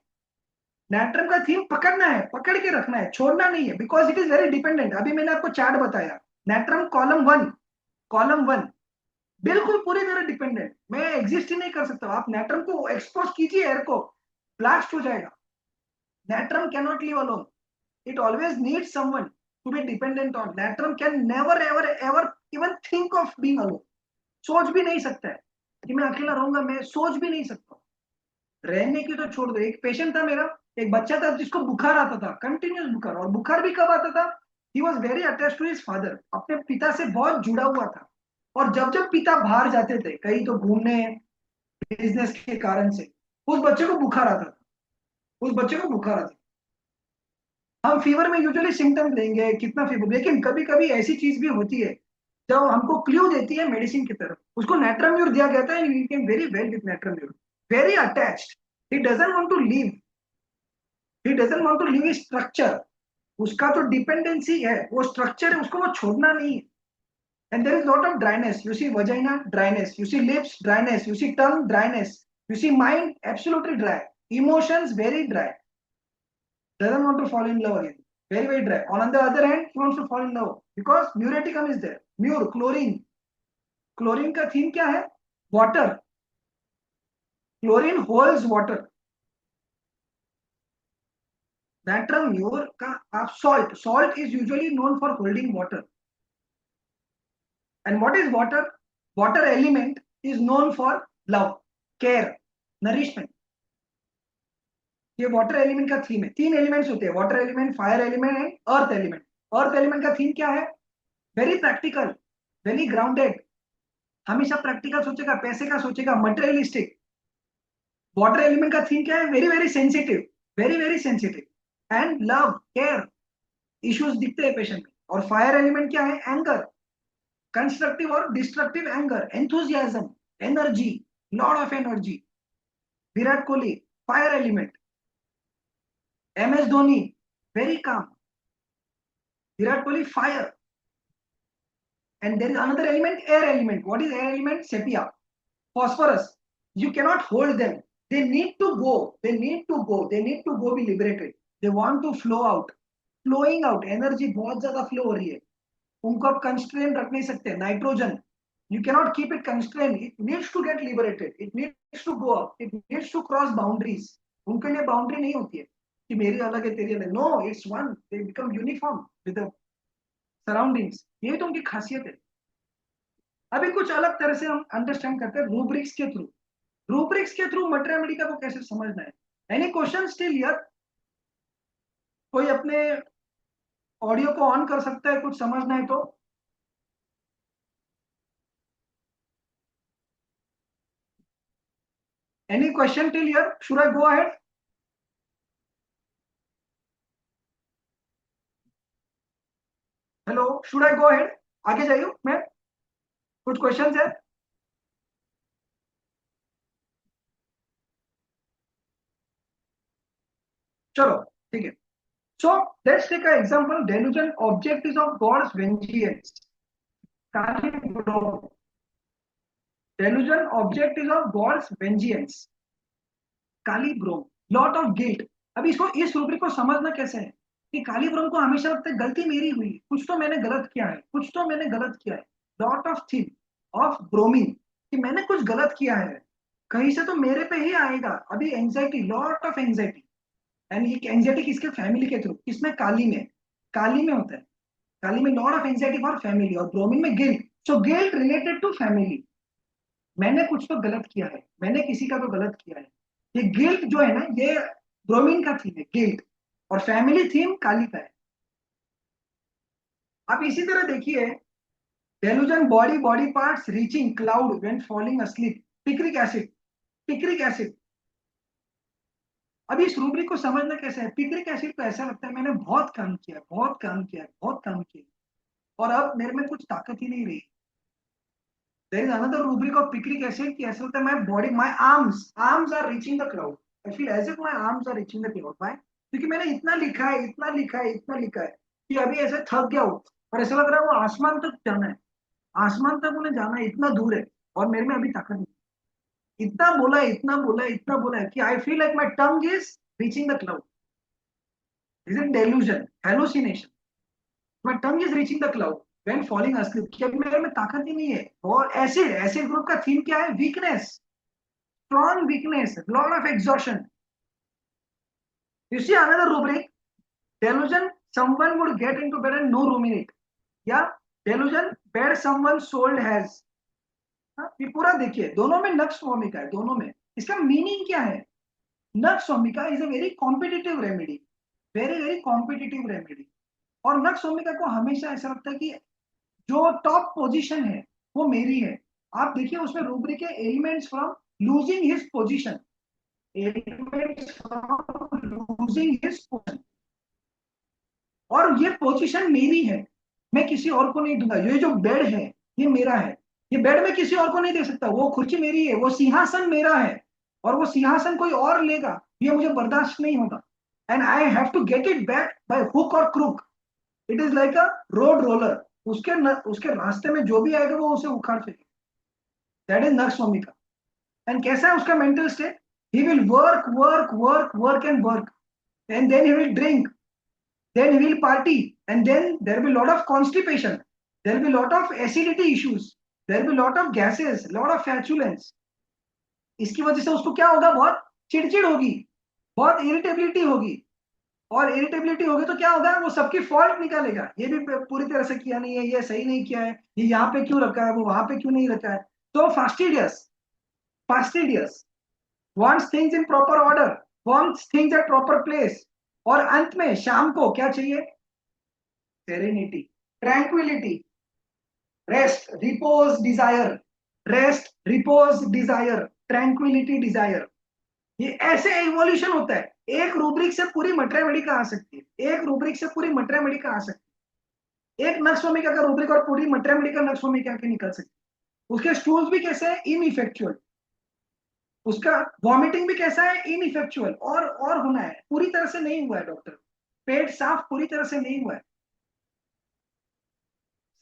नेट्रम का थीम पकड़ना है, पकड़ के रखना है, छोड़ना नहीं है, because it is very dependent. अभी मैंने आपको चार्ट बताया, नेट्रम कॉलम 1, कॉलम 1 बिल्कुल पूरी तरह डिपेंडेंट, मैं एग्जिस्ट ही नहीं कर सकता। आप नेट्रम को एक्सपोज कीजिए, एयर को ब्लास्ट हो जाएगा। Natrum cannot live alone, it always needs someone to be dependent on. Natrum can never ever ever even think of being alone, सोच भी नहीं सकता है कि मैं अकेला रहूंगा, मैं सोच भी नहीं सकता। रहने की तो छोड़ दो, एक पेशेंट था मेरा, एक बच्चा था जिसको बुखार आता था, कंटिन्यूस बुखार, और बुखार भी कब आता था, he was very attach to his father, अपने पिता से बहुत जुड़ा हुआ था। और जब जब पिता बाहर जाते थे कहीं तो घूमने, बिजनेस के कारण से, उस बच्चे को बुखार आता था, उस बच्चे को बुखार आता था। हम फीवर में यूजुअली सिम्टम्स लेंगे कितना फीवर, लेकिन कभी कभी ऐसी चीज भी होती है जब हमको क्ल्यू देती है मेडिसिन की तरफ। उसको नेट्राम्यूर दिया गया था, and he came very well with natrum mur, very attached. He doesn't want to leave, he doesn't want to leave structure. उसका तो डिपेंडेंसी है, वो स्ट्रक्चर है, उसको वो छोड़ना नहीं है। And there is lot of dryness. You see vagina, dryness. You see lips, dryness. You see tongue, dryness. You see mind, absolutely dry. Emotions, very dry. Doesn't want to fall in love again. Very, very dry. On the other hand, he wants to fall in love because mureticum is there. Mure, chlorine. Chlorine का theme क्या है? Water. Chlorine holds water. Natrum, mure का salt. Salt is usually known for holding water. And what is water? Water element is known for love, care, nourishment. ये water element का theme है। तीन elements होते हैं, water element, fire element and earth element. Earth element का theme क्या है? Very practical, very grounded, हमेशा प्रैक्टिकल सोचेगा, पैसे का सोचेगा, मटेरियलिस्टिक। वाटर एलिमेंट का थीम क्या है? Very very sensitive, very very sensitive and love, care, issues दिखते हैं पेशेंट में। और फायर एलिमेंट क्या है? एंगर, कंस्ट्रक्टिव और destructive anger, enthusiasm, energy, lot of energy. Virat Kohli fire element, MS Dhoni very calm, Virat Kohli fire. And there is another element, air element. What is air element? Sepia, phosphorus. You cannot hold them, they need to go, they need to go, they need to go, be liberated, they want to flow out, flowing out, energy बहुत ज्यादा flow हो रही है, उनको आप constrain रख नहीं सकते। Nitrogen, you cannot keep it constrained, it needs to get liberated, it needs to go up, it needs to cross boundaries। उनके लिए बाउंड्री नहीं होती है कि मेरी अलग है तेरी अलग, no, it's one, they become uniform with the surroundings. यही तो उनकी खासियत है। अभी कुछ अलग तरह से हम अंडरस्टैंड करते हैं रूब्रिक्स के थ्रू। रूब्रिक्स के थ्रू मटेरिया मेडिका को कैसे समझना है। Any question still here? कोई अपने ऑडियो को ऑन कर सकता है, कुछ समझना है तो? Any question till here? Should I go ahead? Hello, should I go ahead? आगे जाइए, मैं कुछ क्वेश्चंस है। चलो ठीक है। So let's take a example, delusion object is of God's vengeance. Delusion object is of God's vengeance. Kali brom, lot of guilt. अब इसको, इस रूब्रिक को समझना कैसे है कि काली ब्रोम को हमेशा लगता है गलती मेरी हुई, कुछ तो मैंने गलत किया है, कुछ तो मैंने गलत किया है। Lot of thing of bromine, कि मैंने कुछ गलत किया है, कहीं से तो मेरे पे ही आएगा। अभी anxiety, lot of anxiety. And ये एंजाइटी किसके? फैमिली के थ्रू। किसमें? काली में, काली में होता है। काली में lot of anxiety for family, और ब्रोमिन में guilt. So guilt related to family, मैंने कुछ तो गलत किया है, मैंने किसी का तो गलत किया है। ये गिल्ट जो है ना, ये ब्रोमीन का थीम है, गिल्ट। और फैमिली थीम काली का है। आप इसी तरह देखिए, delusion body, body parts reaching cloud when falling asleep, picric acid, picric acid. अब इस रूब्रिक को समझना कैसे है? पिक्रिक एसिड को ऐसा लगता है मैंने बहुत काम किया, बहुत काम किया, बहुत काम किया, और अब मेरे में कुछ ताकत ही नहीं रही। There is another rubric of picric acid कि ऐसा होता है, my body, my arms are reaching the cloud. I feel as if my arms are reaching the cloud. Why? क्योंकि मैंने इतना लिखा है, इतना लिखा है, इतना लिखा है कि अभी ऐसे थक गया हूँ, और ऐसा लग रहा है वो आसमान तक जाना है, आसमान तक उन्हें जाना है, इतना दूर है, और मेरे में अभी ताकत नहीं। इतना बोला है, इतना बोला है, इतना बोला है कि आई feel like my tongue is reaching the cloud. Is it delusion, hallucination? My tongue is reaching the cloud when falling asleep, कि अभी मेरे में ताकत ही नहीं है। और एसिड, एसिड ग्रुप का थीम क्या है? Weakness, strong weakness, lot of exhaustion. You see another rubric, delusion, someone would get into bed and no room in it. या delusion, bed someone sold has. ये पूरा देखिए, दोनों में नक्स भूमिका है, दोनों में। इसका मीनिंग क्या है? नक्स भूमिका is a very competitive remedy, very very competitive remedy. और नक्स ओमेगा को हमेशा ऐसा लगता है कि जो टॉप पोजीशन है वो मेरी है। आप देखिए उसमें रूब्रिक है elements from losing his position, elements from losing his position. और ये पोजीशन मेरी है, मैं किसी और को नहीं दूंगा। ये जो बेड है ये मेरा है, ये बेड मैं किसी और को नहीं दे सकता। वो कुर्सी मेरी है, वो सिंहासन मेरा है, और वो सिंहासन कोई और लेगा ये मुझे बर्दाश्त नहीं होगा। And I have to get it back by hook और crook. It is like a road roller, उसके रास्ते में जो भी आएगा वो उसे उखाड़ फेंके। दैट इज नक्स भूमिका। एंड कैसा है उसका mental state? He will work work work work and work, and then he will drink, then he will party, and then there will be lot of constipation, there will be lot of acidity issues, there will be lot of gases, lot of flatulence। इसकी वजह से उसको क्या होगा? बहुत चिड़चिड़ होगी, बहुत irritability होगी। और इरिटेबिलिटी होगी तो क्या होगा? वो सबकी फॉल्ट निकालेगा, ये भी पूरी तरह से किया नहीं है, ये सही नहीं किया है, ये यहाँ पे क्यों रखा है, वो वहां पे क्यों नहीं रखा है। तो fastidious, fastidious wants things in proper order, wants things at proper place। और अंत में शाम को क्या चाहिए? Serenity, tranquility, rest, repose, desire, rest, repose, desire, tranquility, desire. ये ऐसे इवोल्यूशन होता है। एक रूब्रिक से पूरी मटरा मेडिका आ सकती है, एक रूब्रिक से पूरी मटरा मेडिका आ सकती है, एक नक्स भूमिका का रूब्रिक और पूरी मटरा मेडिका नक्स भूमिका के निकल सकती है। उसके स्टूल्स भी कैसे है? इनइफेक्चुअल। उसका वॉमिटिंग भी कैसा है? इनइफेक्चुअल। और होना है, पूरी तरह से नहीं हुआ है डॉक्टर, पेट साफ पूरी तरह से नहीं हुआ है।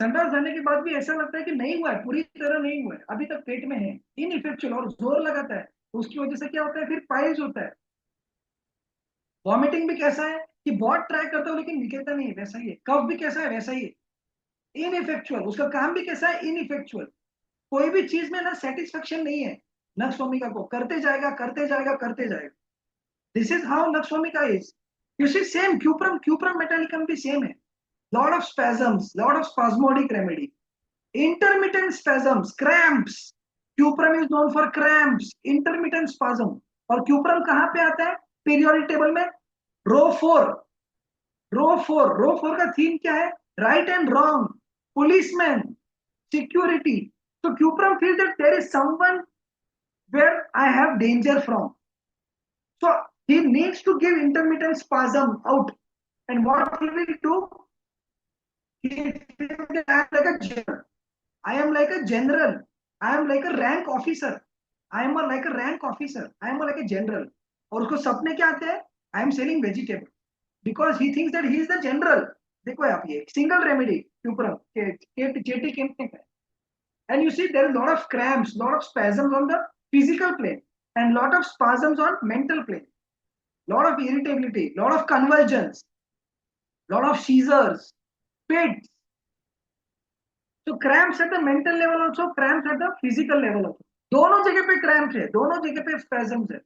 संडास जाने के बाद भी ऐसा लगता है कि नहीं हुआ है, पूरी तरह नहीं हुआ है, अभी तक पेट में है, इनइफेक्चुअल, और जोर लगाता है। उसकी वजह से क्या होता है? फिर पाइल्स होता है। वॉमिटिंग भी कैसा है कि बहुत ट्राई करता हूं लेकिन निकलता नहीं है, वैसा ही है। कफ भी कैसा है? वैसा ही है, इनइफेक्चुअल। उसका काम भी कैसा है? इनइफेक्चुअल। कोई भी चीज में ना सेटिस्फेक्शन नहीं है। नक्स भूमिका को करते जाएगा करते जाएगा करते जाएगा। दिस इज हाउ नक्स भूमिका is. You see same cuprum, cuprum metallicum भी सेम है। Lot of spasms, lot of spasmodic remedy, intermittent spasms, cramps। Cuprum is known for cramps, intermittent spasm. और क्यूप्रम कहां पे आता है पीरियोडिक टेबल में? रो 4, रो 4 का थीम क्या है? Right and wrong, policeman, security. तो cuprum feel that there is someone where I have danger from, so he needs to give intermittent spasm out। And what he will do? He feels that I am like a general, I am like a general, I am like a rank officer, I am like a rank officer, I am like a general। और उसको सपने क्या आते हैं? I am selling vegetable, because he thinks that he is the general। देखो आप, ये single remedy के ऊपर जेटी केम्प ने का। And you see there is a lot of cramps, lot of spasms on the physical plane, and lot of spasms on mental plane, lot of irritability, lot of convulsions, lot of seizures, fits। So cramps at the mental level also, cramps at the physical level also। दोनों जगह पे cramp है, दोनों जगह पे स्पैजम्स है।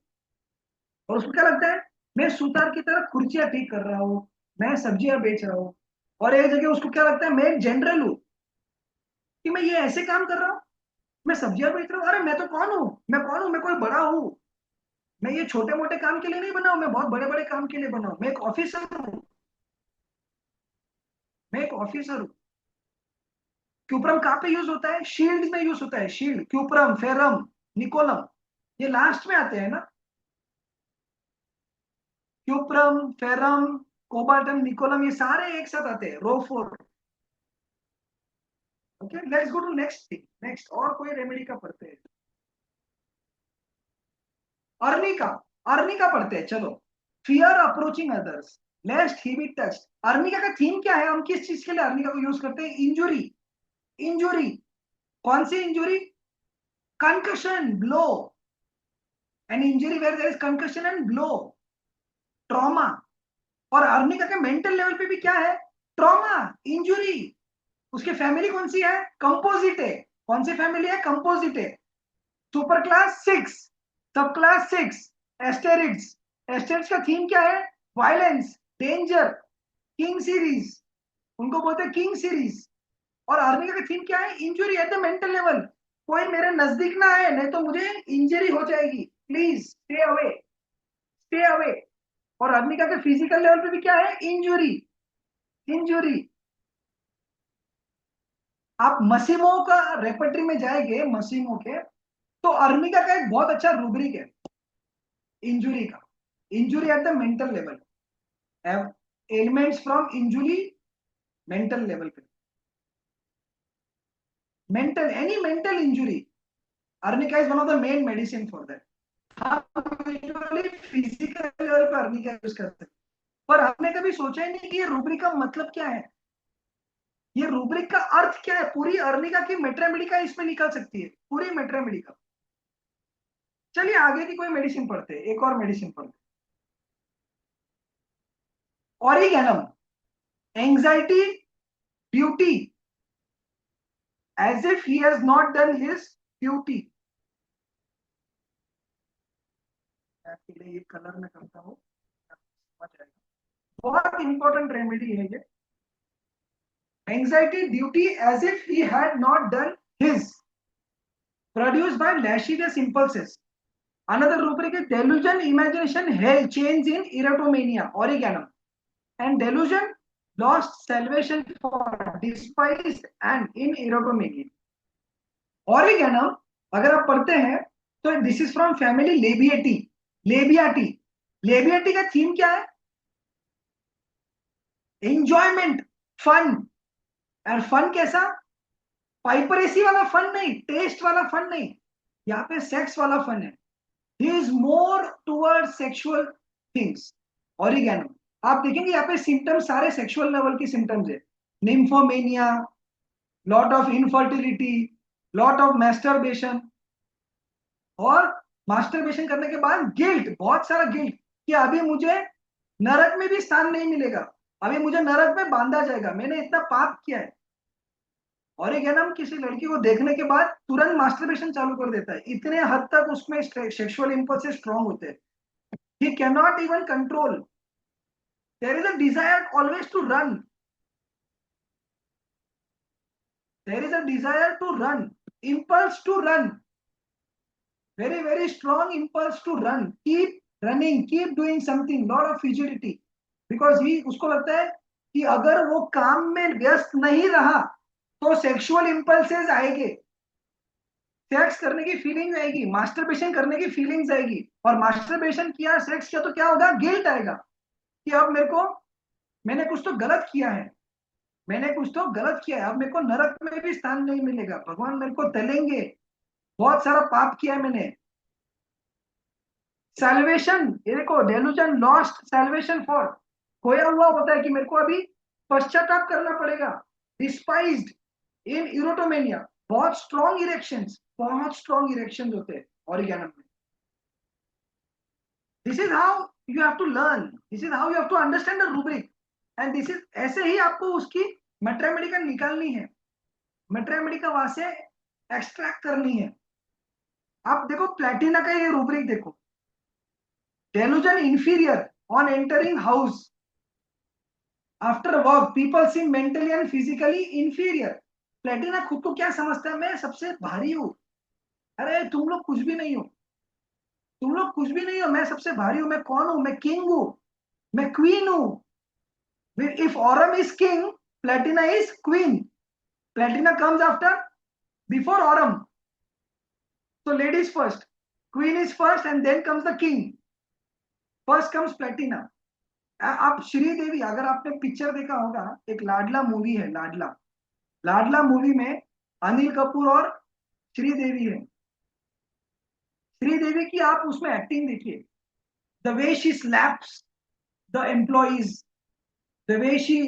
और उसको क्या लगता है? मैं सुतार की तरह कुर्सियां ठीक कर रहा हूँ, मैं सब्जियां बेच रहा हूँ। और एक जगह उसको क्या लगता है? मैं एक जनरल हूँ, कि मैं ये ऐसे काम कर रहा हूँ, मैं सब्जियां बेच रहा हूँ। अरे मैं तो कौन हूँ? मैं कौन हूँ? मैं कोई बड़ा हूँ। मैं ये छोटे मोटे काम के लिए नहीं बना हूँ, मैं बहुत बड़े बड़े काम के लिए बना हूँ। मैं एक ऑफिसर हूँ, मैं एक ऑफिसर हूँ। क्यूप्रम कहाँ पे यूज होता है? शील्ड में यूज होता है। शील्ड, क्यूप्रम, फेरम, निकोलम, ये लास्ट में आते हैं ना। क्यूप्रम, फेरम, कोबाल्टम, निकोलम, ये सारे एक साथ आते हैं row 4। Okay, let's go to next thing. Next और कोई रेमेडी का पढ़ते हैं। अर्निका, अर्निका पढ़ते हैं चलो। Fear approaching others, लेस्ट he be touch. Arnica का थीम क्या है? हम किस चीज के लिए अर्निका को यूज करते हैं? Injury, injury. कौन सी injury? Concussion, blow. An injury where there is concussion and blow, trauma. और अर्निका के मेंटल लेवल पे भी क्या है? Trauma, injury. उसकी फैमिली कौन सी है? कंपोजिट है। कौन सी फैमिली है? कंपोजिट है। सुपर क्लास 6, सब क्लास 6, एस्टेरिड्स। एस्टेरिड्स का थीम क्या है? वायलेंस, डेंजर, किंग सीरीज, उनको बोलते हैं किंग सीरीज। और अर्निका का थीम क्या है? Injury at the mental level. कोई मेरे नजदीक ना आए, नहीं तो मुझे इंजरी हो जाएगी, please stay away, stay away. और अर्निका के फिजिकल लेवल पे भी क्या है? इंजुरी। इंजुरी। आप मसीमो का रेपर्टरी में जाएंगे, मसीमो के, तो अर्निका का एक बहुत अच्छा रूब्रिक है इंजुरी का। Injury at the mental level, ailments from injury mental level पे, mental, any mental injury, arnica is one of the main medicine for that. हम यूजुअली फिजिकल लेवल पर अर्निका यूज करते हैं, पर आपने कभी सोचा ही नहीं कि ये रूब्रिक का मतलब क्या है, ये रूब्रिक का अर्थ क्या है। पूरी अर्निका की मेट्रामेडिका इसमें निकल सकती है, पूरी मेट्रामेडिका। चलिए आगे की कोई मेडिसिन पढ़ते हैं, एक और मेडिसिन पढ़ते हैं, origanum, anxiety duty, as if he has not done his duty। आपके लिए ये कलर में करता हूँ, समझ आएगा। बहुत इंपॉर्टेंट रेमेडी है ये, anxiety duty as if he had not done his, produced by lascivious impulses। Another rubric is delusion, imagination, hell, change in erotomania, oregano, and delusion, lost salvation for despised and in erotomania। oregano अगर आप पढ़ते हैं तो this is from family Labiatae, Labiatae. Labiatae का theme क्या है? Enjoyment, fun. और fun कैसा? पाइपरेसी वाला फन नहीं, टेस्ट वाला फन नहीं, यहाँ पे सेक्स वाला फन है। He is more toward sexual things, oregano. आप देखेंगे यहाँ पे सिम्टम्स सारे सेक्सुअल लेवल की सिम्टम्स है, nymphomania, lot of infertility, lot of masturbation, और मास्टरबेशन करने के बाद गिल्ट, बहुत सारा गिल्ट कि अभी मुझे नरक में भी स्थान नहीं मिलेगा, अभी मुझे नरक में बांधा जाएगा, मैंने इतना पाप किया है। ऑरिगेनम किसी लड़की को देखने के बाद तुरंत मास्टरबेशन चालू कर देता है, इतने हद तक उसमें सेक्सुअल इंपल्स स्ट्रांग होते हैं। He can not even control, there is a desire always to run, there is a desire to run, impulse to run, very very strong impulse to run, keep running, keep doing something, lot of futility, because he, उसको लगता है कि अगर वो काम में व्यस्त नहीं रहा तो सेक्सुअल इंपल्सेस आएंगे, सेक्स करने की फीलिंग आएगी, मास्टरबेशन करने की फीलिंग्स आएगी, और मास्टरबेशन किया, सेक्स किया तो क्या होगा? गिल्ट आएगा कि अब मेरे को, मैंने कुछ तो गलत किया है, मैंने कुछ तो गलत किया है, अब मेरे को नरक में भी स्थान नहीं मिलेगा, भगवान मेरे को तलेंगे, बहुत सारा पाप किया है मैंने। सैल्वेशन, ये देखो, डेलूजन, लॉस्ट सैल्वेशन फॉर, खोया हुआ होता है कि मेरे को अभी पश्चाताप करना पड़ेगा। डिस्पाइज्ड इन यूरोटोमेनिया, बहुत स्ट्रॉन्ग इरेक्शंस, बहुत स्ट्रॉन्ग इरेक्शंस होते हैं ऑरिगेनम में। This is how you have to learn, this is how you have to understand the rubric, and this is, ऐसे ही आपको उसकी मेट्रामेडिका निकालनी है, मेट्रामेडिका वहां से एक्सट्रैक्ट करनी है। आप देखो प्लेटिना का ये रूब्रिक देखो, delusion inferior on entering house after work, people seem mentally and physically inferior। Platina खुद को क्या समझता है? मैं सबसे भारी हूं। अरे तुम लोग कुछ भी नहीं हो, तुम लोग कुछ भी नहीं हो, मैं सबसे भारी हूं, मैं कौन हूं? मैं किंग हूं, मैं क्वीन हूं। If Aurum is king, Platina is queen. Platina comes after, before Aurum, so ladies first, queen is first and then comes the king, first comes platina। आप श्रीदेवी, अगर आपने पिक्चर देखा होगा, एक लाडला मूवी है, लाडला, लाडला मूवी में अनिल कपूर और श्रीदेवी है। श्रीदेवी की आप उसमें एक्टिंग देखिए, the way she slaps the employees, the way she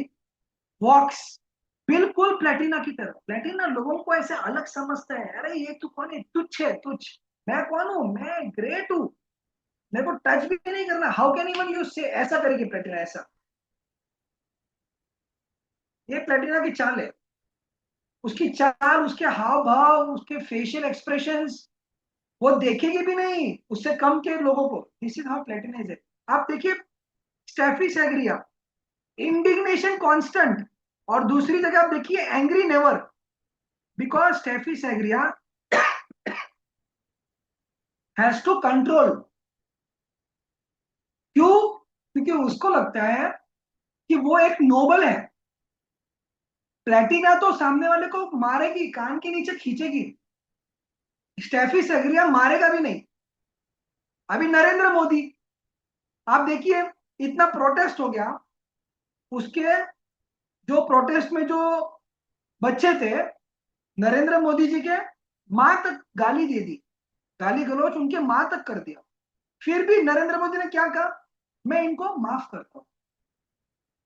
walks, बिल्कुल प्लेटिना की तरह। प्लेटिना लोगों को ऐसे अलग समझता है, अरे ये तू कौन है? तुच्छ है, तुच्छ। मैं कौन हूं? मैं ग्रेट हूं, मेरे को टच भी नहीं करना। हाउ कैन इवन यू से, ऐसा करेगी प्लेटिना, ऐसा। ये प्लेटिना की चाल है, उसकी चाल, उसके हाव भाव, उसके फेशियल एक्सप्रेशंस, वो देखेगी भी नहीं उससे कम के लोगों को। This is how Platina is. आप देखिए स्टेफी सैग्रिया, इंडिग्नेशन कांस्टेंट, और दूसरी जगह आप देखिए angry never, because staphysagria has to control. क्यों? क्योंकि उसको लगता है कि वो एक नोबल है, प्लेटिना तो सामने वाले को मारेगी, कान के नीचे खींचेगी, स्टेफी सेग्रिया मारेगा भी नहीं। अभी नरेंद्र मोदी, आप देखिए, इतना प्रोटेस्ट हो गया, उसके जो प्रोटेस्ट में जो बच्चे थे, नरेंद्र मोदी जी के मां तक गाली दे दी, गाली गलौज उनके मां तक कर दिया। फिर भी नरेंद्र मोदी ने क्या कहा, मैं इनको माफ करता हूं,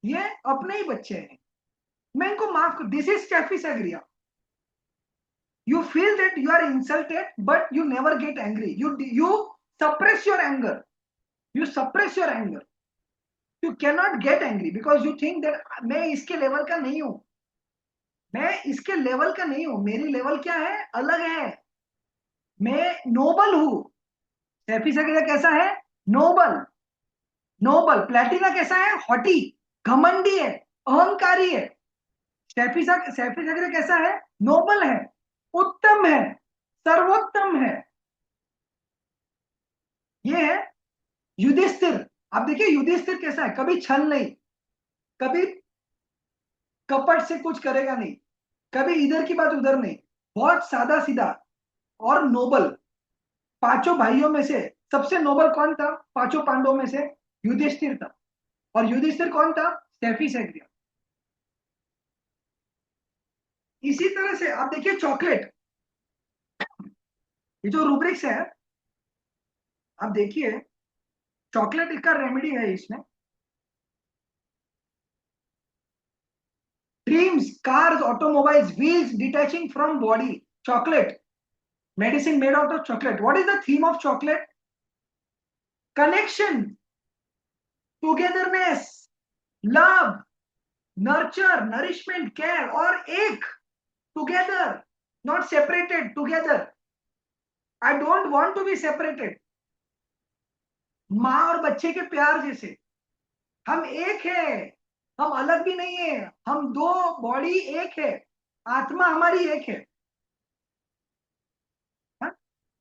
ये अपने ही बच्चे हैं, मैं इनको माफ कर। This is staphysagria. You feel that you are insulted, but you never get angry. You suppress your anger. You suppress your anger. You cannot get angry because you think that मैं इसके level का नहीं हूं, मैं इसके level का नहीं हूं, मेरी लेवल क्या है, अलग है, मैं नोबल हूं। स्टेफी सेग्रिया कैसा है, नोबल। नोबल। प्लेटिना कैसा है, हॉटी, घमंडी है, अहंकारी है। स्टेफी सेग्रिया कैसा है, नोबल है, उत्तम है, सर्वोत्तम है। ये है युधिष्ठिर। आप देखिए युधिष्ठिर कैसा है, कभी छल नहीं, कभी कपट से कुछ करेगा नहीं, कभी इधर की बात उधर नहीं, बहुत सादा सीधा और नोबल। पांचों भाइयों में से सबसे नोबल कौन था, पांचों पांडवों में से युधिष्ठिर था। और युधिष्ठिर कौन था, स्टेफी सेग्रिया। इसी तरह से आप देखिए चॉकलेट, ये जो रूब्रिक्स है, आप देखिए चॉकलेट का रेमेडी है इसमें। Dreams, cars, automobiles, wheels detaching from body, chocolate, medicine made out of chocolate. What is the theme of chocolate? Connection, togetherness, love, nurture, nourishment, care, और एक, together, not separated, together. I don't want to be separated. माँ और बच्चे के प्यार जैसे हम एक है, हम अलग भी नहीं है, हम दो बॉडी एक है, आत्मा हमारी एक है। हा?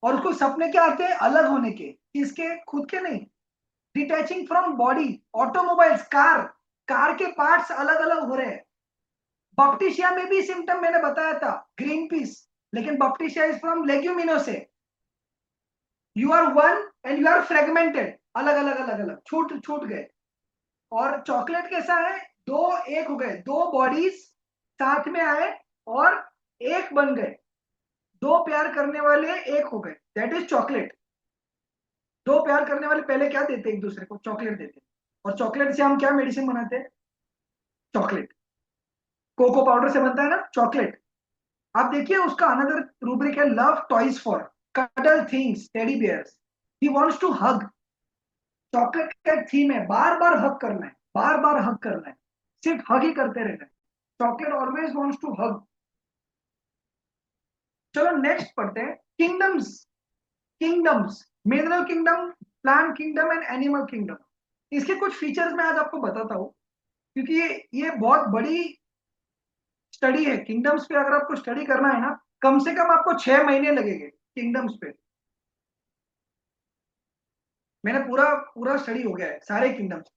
और उसको सपने क्या आते हैं, अलग होने के, किसके, खुद के नहीं। Detaching from body, automobiles, car, car के पार्ट्स अलग अलग हो रहे हैं। बप्टिशिया में भी सिम्टम मैंने बताया था, ग्रीन पीस, लेकिन Baptisia is from Leguminosae. You are one and you are fragmented, अलग अलग अलग अलग, छूट छूट गए। और चॉकलेट कैसा है, दो एक हो गए, दो बॉडीज साथ में आए और एक बन गए, दो प्यार करने वाले एक हो गए, दैट इज चॉकलेट। दो प्यार करने वाले पहले क्या देते, एक दूसरे को चॉकलेट देते, और चॉकलेट से हम क्या मेडिसिन बनाते हैं, चॉकलेट। कोको पाउडर से बनता है ना चॉकलेट। आप देखिए उसका अनदर रूब्रिक है, love toys for, cuddle things, teddy bears, he wants to hug. Chocolate का एक थीम है, बार बार हग करना है, बार बार हग करना है, सिर्फ हग ही करते रहना है। Chocolate always wants to hug. चलो नेक्स्ट पढ़ते हैं, kingdoms. Kingdoms, mineral kingdom, plant kingdom and animal kingdom. इसके कुछ फीचर्स मैं आज आपको बताता हूं, क्योंकि ये बहुत बड़ी स्टडी है। किंगडम्स पे अगर आपको स्टडी करना है ना, कम से कम आपको 6 महीने लगेंगे किंगडम्स पे। मैंने पूरा पूरा स्टडी हो गया है सारे किंगडम्स,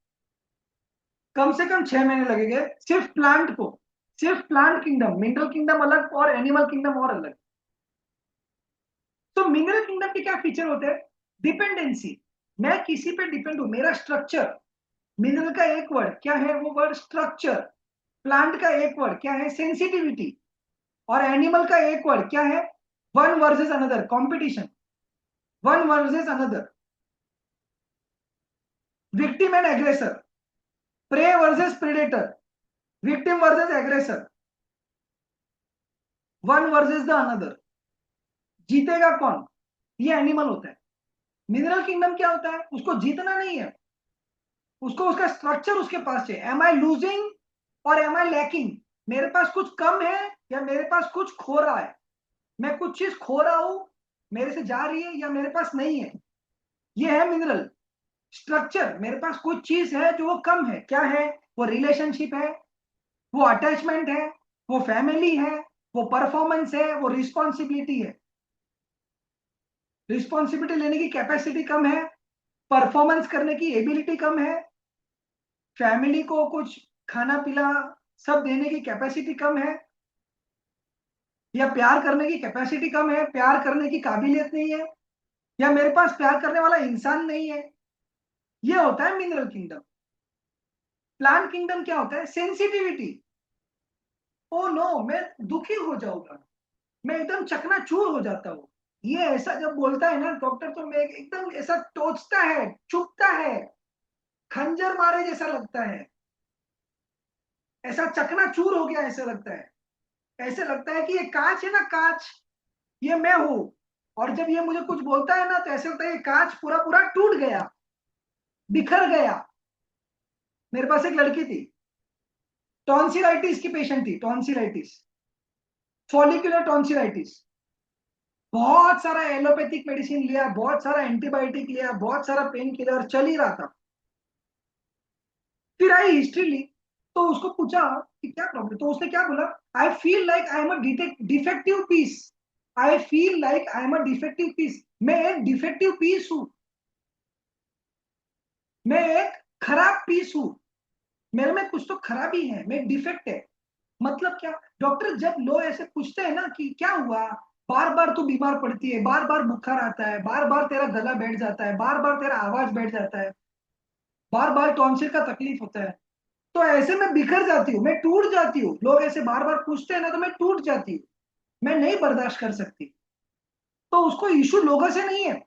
कम से कम 6 महीने लगेंगे सिर्फ प्लांट को, सिर्फ प्लांट किंगडम। मिनरल किंगडम अलग और एनिमल किंगडम और अलग। तो मिनरल किंगडम के क्या फीचर होते हैं, डिपेंडेंसी, मैं किसी पे डिपेंड हूं, मेरा स्ट्रक्चर। मिनरल का एक वर्ड क्या है, वो वर्ड स्ट्रक्चर। प्लांट का एक वर्ड क्या है, सेंसिटिविटी। और एनिमल का एक वर्ड क्या है, one versus another, competition, one versus another, victim and aggressor, prey versus predator, victim versus aggressor, one versus the another, जीतेगा कौन, ये एनिमल होता है। मिनरल किंगडम क्या होता है, उसको जीतना नहीं है, उसको उसका स्ट्रक्चर उसके पास है। एम आई लूजिंग और एम आई लैकिंग, मेरे पास कुछ कम है या मेरे पास कुछ खो रहा है, मैं कुछ चीज खो रहा हूं, मेरे से जा रही है या मेरे पास नहीं है, ये है मिनरल स्ट्रक्चर। मेरे पास कुछ चीज है जो वो कम है, क्या है, वो रिलेशनशिप है, वो अटैचमेंट है, वो फैमिली है, वो परफॉर्मेंस है, वो रिस्पॉन्सिबिलिटी है। रिस्पॉन्सिबिलिटी लेने की कैपेसिटी कम है, परफॉर्मेंस करने की एबिलिटी कम है, फैमिली को कुछ खाना पीना सब देने की कैपेसिटी कम है, या प्यार करने की कैपेसिटी कम है, प्यार करने की काबिलियत नहीं है, या मेरे पास प्यार करने वाला इंसान नहीं है। ये होता है मिनरल किंगडम। प्लांट किंगडम क्या होता है? सेंसिटिविटी। ओ नो, मैं दुखी हो जाऊंगा, मैं एकदम चकनाचूर हो जाता हूँ। ये ऐसा जब बोलता है ना डॉक्टर, तो मैं एकदम ऐसा टोचता है, चुभता है, खंजर मारे जैसा लगता है, ऐसा चकनाचूर हो गया ऐसा लगता है। ऐसे लगता है कि ये कांच है ना, कांच, ये मैं हूं। और जब ये मुझे कुछ बोलता है ना, तो ऐसे लगता है ये कांच पूरा पूरा टूट गया, बिखर गया। मेरे पास एक लड़की थी, टॉन्सिलाइटिस की पेशेंट थी, टॉन्सिलाइटिस, फॉलिकुलर टॉन्सिलाइटिस। बहुत सारा एलोपैथिक मेडिसिन लिया, बहुत सारा एंटीबायोटिक लिया, बहुत सारा पेन किलर, चल ही रहा था। फिर आई हिस्ट्री ली, तो उसको पूछा कि क्या प्रॉब्लम, तो उसने क्या बोला? I feel like I am a defective piece. I feel like I am a defective piece. मैं एक डिफेक्टिव पीस हूं, मैं एक खराब पीस हूं, मेरे में कुछ तो खराबी है, मैं डिफेक्ट है। मतलब क्या? डॉक्टर जब लोग ऐसे पूछते हैं ना कि क्या हुआ, बार बार तू बीमार पड़ती है, बार बार बुखार आता है, बार बार तेरा गला बैठ जाता है, बार बार तेरा आवाज बैठ जाता है, बार बार टॉन्सिल का तकलीफ होता है, तो ऐसे में बिखर जाती हूँ, मैं टूट जाती हूँ। लोग ऐसे बार बार पूछते हैं ना, तो मैं टूट जाती हूँ, मैं नहीं बर्दाश्त कर सकती। तो उसको इशू लोगों से नहीं है,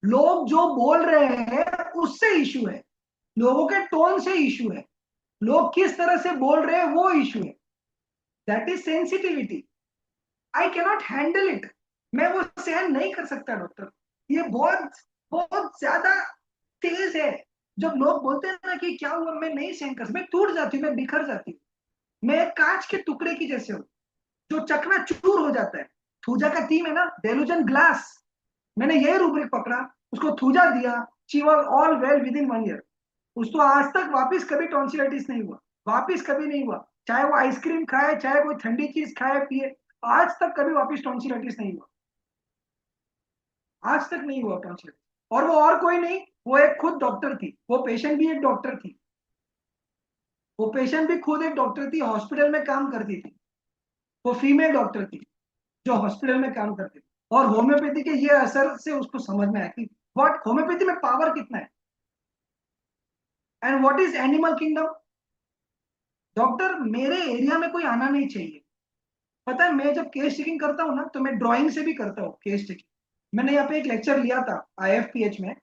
लोग जो बोल रहे हैं उससे इशू है, लोगों के टोन से इशू है, लोग किस तरह से बोल रहे हैं वो इशू है। That is sensitivity. I cannot handle it. मैं वो सहन नहीं कर सकता डॉक्टर। ये बहुत बहुत ज्यादा तेज है। जब लोग बोलते हैं ना कि क्या हुआ, मैं नहीं सहन कर सकता, मैं टूट जाती हूँ, मैं बिखर जाती हूँ। मैं एक कांच के टुकड़े की जैसे हूँ, जो चकना चूर हो जाता है। थूजा का थीम है ना, डेलुजन ग्लास। मैंने यही रूब्रिक पकड़ा, उसको थूजा दिया, she was all well with in 1 year. उसको आज तक वापिस कभी टॉन्सिलाइटिस नहीं हुआ, वापिस कभी नहीं हुआ। चाहे वो आइसक्रीम खाए, चाहे कोई ठंडी चीज खाए पिए, आज तक कभी वापिस टॉन्सिलाइटिस नहीं हुआ, आज तक नहीं हुआ टॉन्सिलाइटिस। और वो और कोई नहीं, वो एक खुद डॉक्टर थी, वो पेशेंट भी एक डॉक्टर थी, वो पेशेंट भी खुद एक डॉक्टर थी, हॉस्पिटल में काम करती थी। वो फीमेल डॉक्टर थी जो हॉस्पिटल में काम करती थी। और होम्योपैथी के ये असर से उसको समझ में आया कि व्हाट होम्योपैथी में पावर कितना है। And what is animal kingdom? Doctor, मेरे एरिया में कोई आना नहीं चाहिए। पता है, मैं जब केस टेकिंग करता हूँ ना, तो मैं ड्राइंग से भी करता हूँ केस टेकिंग। मैंने यहाँ पे एक लेक्चर लिया था IFPH में,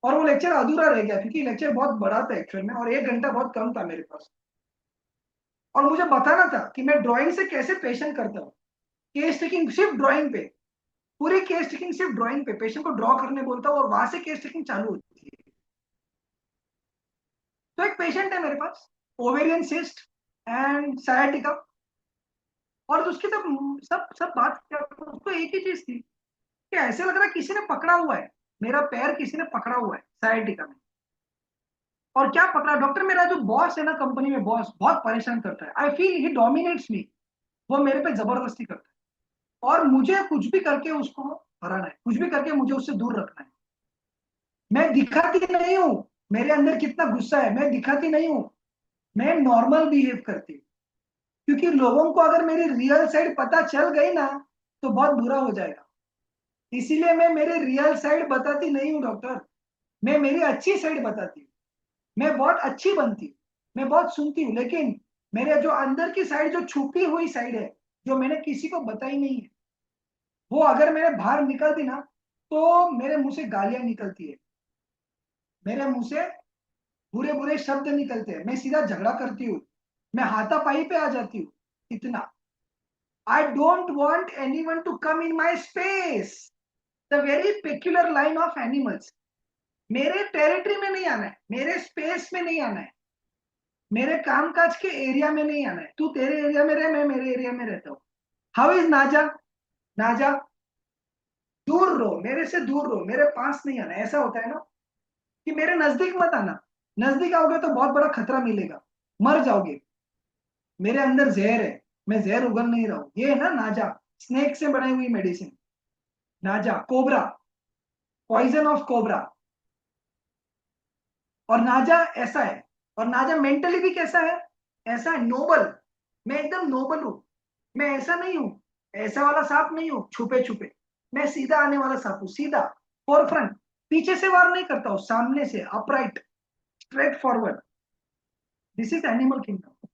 और वो लेक्चर अधूरा रह गया क्योंकि लेक्चर बहुत बड़ा था एक्चुअल में, और 1 घंटा बहुत कम था मेरे पास। और मुझे बताना था कि मैं ड्राइंग से कैसे पेशेंट करता हूँ। केस टेकिंग सिर्फ ड्राइंग पे, पूरी केस टेकिंग सिर्फ ड्राइंग पे, पेशेंट को ड्रॉ करने बोलता हूँ और वहां से केस टेकिंग चालू होती है। तो एक पेशेंट है मेरे पास, ओवेरियन सिस्ट एंड sciatica। और उसकी सब सब सब बात क्या, उसको एक ही चीज थी कि ऐसे लग रहा है किसी ने पकड़ा हुआ है, मेरा पैर किसी ने पकड़ा हुआ है sciatica में। और क्या पकड़ा डॉक्टर? मेरा जो बॉस है ना कंपनी में, बॉस बहुत परेशान करता है, आई फील ही डोमिनेट्स मी। वो मेरे पे जबरदस्ती करता है, और मुझे कुछ भी करके उसको हराना है, कुछ भी करके मुझे उससे दूर रखना है। मैं दिखाती नहीं हूँ मेरे अंदर कितना गुस्सा है, मैं दिखाती नहीं हूँ, मैं नॉर्मल बिहेव करती हूँ। क्योंकि लोगों को अगर मेरी रियल साइड पता चल गई ना, तो बहुत बुरा हो जाएगा। इसीलिए मैं मेरे रियल साइड बताती नहीं हूँ डॉक्टर, मैं मेरी अच्छी साइड बताती हूँ। मैं बहुत अच्छी बनती हूँ, मैं बहुत सुनती हूँ, लेकिन मेरे जो अंदर की साइड, जो छुपी हुई साइड है, जो मैंने किसी को बताई नहीं है, वो अगर मेरे बाहर निकल दी ना, तो मेरे मुंह से गालियां निकलती है, मेरे मुंह से बुरे बुरे शब्द निकलते हैं, मैं सीधा झगड़ा करती हूँ, मैं हाथापाई पे आ जाती हूँ। इतना, I don't want anyone to come in my space. The very peculiar line of animals. मेरे टेरिटरी में नहीं आना है, मेरे स्पेस में नहीं आना है, मेरे कामकाज के एरिया में नहीं आना है। तू तेरे एरिया में रहे, मैं मेरे एरिया में रहता हूँ। हाउ इज नाजा? नाजा, दूर रहो, मेरे से दूर रहो, मेरे पास नहीं आना। ऐसा होता है ना कि मेरे नजदीक मत आना, नजदीक आओगे तो बहुत बड़ा खतरा मिलेगा, मर जाओगे, मेरे अंदर जहर है, मैं जहर उगल नहीं रहा हूं। ये है ना नाजा, स्नेक से बनाई हुई मेडिसिन। नाजा, कोबरा, पॉइजन ऑफ कोबरा। और नाजा ऐसा है और नाजा मेंटली भी कैसा है, ऐसा है नोबल। मैं एकदम नोबल हूं। मैं ऐसा नहीं हूं, ऐसा वाला सांप नहीं हूं छुपे छुपे। मैं सीधा आने वाला सांप हूं, सीधा फोर फ्रंट। पीछे से वार नहीं करता हूं, सामने से upright, straight forward. This is animal kingdom.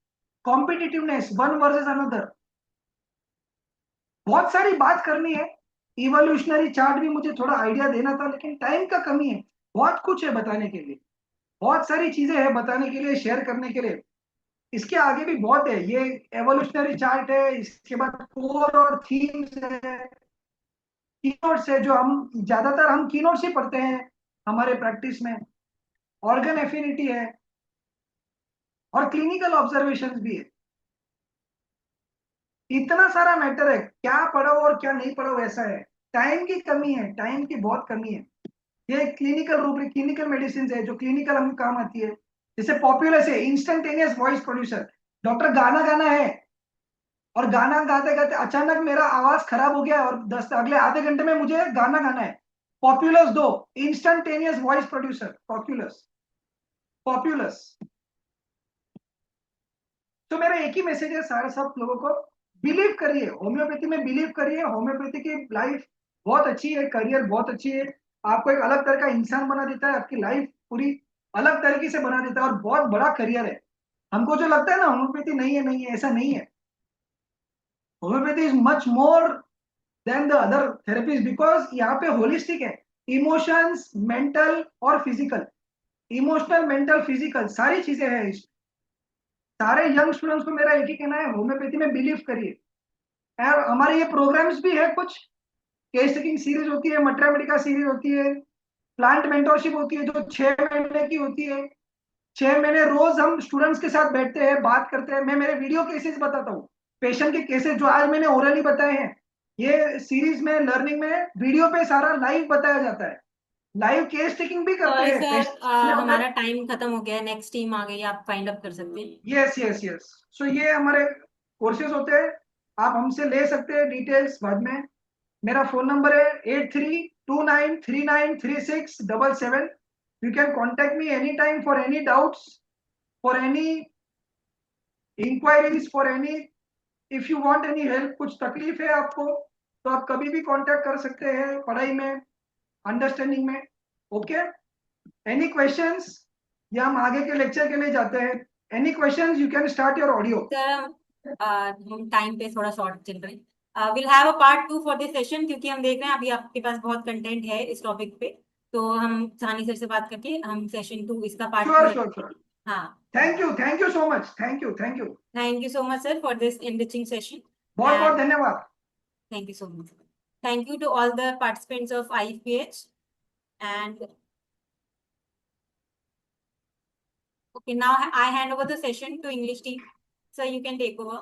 Competitiveness, one versus another. बहुत सारी बात करनी है। इवोल्यूशनरी चार्ट भी मुझे थोड़ा आइडिया देना था, लेकिन टाइम का कमी है। बहुत कुछ है बताने के लिए, बहुत सारी चीजें हैं बताने के लिए, शेयर करने के लिए। इसके आगे भी बहुत है। ये एवोल्यूशनरी चार्ट है, इसके बाद कोर और थीम्स है, कीनोट्स है, जो हम कीनोट्स ही पढ़ते हैं हमारे प्रैक्टिस में। ऑर्गन एफिनिटी है, और क्लिनिकल ऑब्जर्वेशंस भी है। इतना सारा मैटर है, क्या पढ़ो और क्या नहीं पढ़ो ऐसा है। टाइम की कमी है, टाइम की बहुत कमी है। ये क्लिनिकल रूब्रिक, क्लिनिकल मेडिसिन है जो क्लिनिकल हम काम आती है। जैसे पॉपुलर है, इंस्टेंटेनियस वॉइस प्रोड्यूसर। डॉक्टर गाना गाना है, और गाना गाते गाते अचानक मेरा आवाज खराब हो गया, और 10 अगले आधे घंटे में मुझे गाना गाना है। पॉपुलस दो, instantaneous voice producer, populace, populace. तो मेरा एक ही मैसेज है सारे सब लोगों को, बिलीव करिए होम्योपैथी में, बिलीव करिए। होम्योपैथी की लाइफ बहुत अच्छी है, करियर बहुत अच्छी है। आपको एक अलग तरह का इंसान बना देता है, आपकी लाइफ पूरी अलग तरीके से बना देता है, और बहुत बड़ा करियर है। हमको जो लगता है ना होम्योपैथी नहीं है, नहीं है, ऐसा नहीं है। Homeopathy is much more than the other therapies, because यहाँ पे होलिस्टिक है। इमोशंस, मेंटल और फिजिकल, इमोशनल, मेंटल, फिजिकल सारी चीजें हैं सारे यंग स्टूडेंट्स को मेरा एक ही कहना है, होम्योपैथी में बिलीव करिए। और हमारे ये प्रोग्राम्स भी है कुछ। केस टेकिंग सीरीज होती है, मटरा मेडिका सीरीज होती है, प्लांट मेंटोरशिप होती है जो 6 महीने की होती है। 6 महीने रोज हम स्टूडेंट्स के साथ बैठते हैं, बात करते हैं। मैं मेरे वीडियो केसेस बताता हूँ, पेशेंट के केसेस जो आज मैंने ओरली बताए हैं। ये सीरीज में, लर्निंग में वीडियो पे सारा लाइव बताया जाता है। लाइव केस टेकिंग भी करते सॉरी हैं सर, पेशेंट होते हैं। हमारा टाइम खत्म हो गया है, नेक्स्ट टीम आ गई है, आप फाइंड अप कर सकते हैं। Yes yes yes. सो ये हमारे कोर्सेज होते हैं। आप हमसे ले सकते हैं डिटेल्स बाद में। मेरा फोन नंबर है 8329393677। You can contact me any time for any doubts, for any inquiries, for any, if you want any help. कुछ तकलीफ है आपको तो आप कभी भी कांटेक्ट कर सकते हैं, पढ़ाई में, अंडरस्टैंडिंग में। ओके, एनी क्वेश्चंस, या हम आगे के लेक्चर के लिए जाते हैं? Any questions, you can start your audio. Sir हम टाइम पे थोड़ा शॉर्ट चल रहे हैं। Will have a part 2 for this session, क्योंकि हम देख रहे हैं अभी आपके पास बहुत कंटेंट है इस टॉपिक पे। तो हम सानी सर से बात करके हम सेशन 2 इसका पार्ट 2 श्योर श्योर रखेंगे। श्योर। हाँ। Thank you so much, thank you, thank you. Thank you so much sir for this enriching session. बहुत बहुत And धन्यवाद। thank you so much. Thank you to all the participants of IFPH. And okay, now I hand over the session to English team. So you can take over.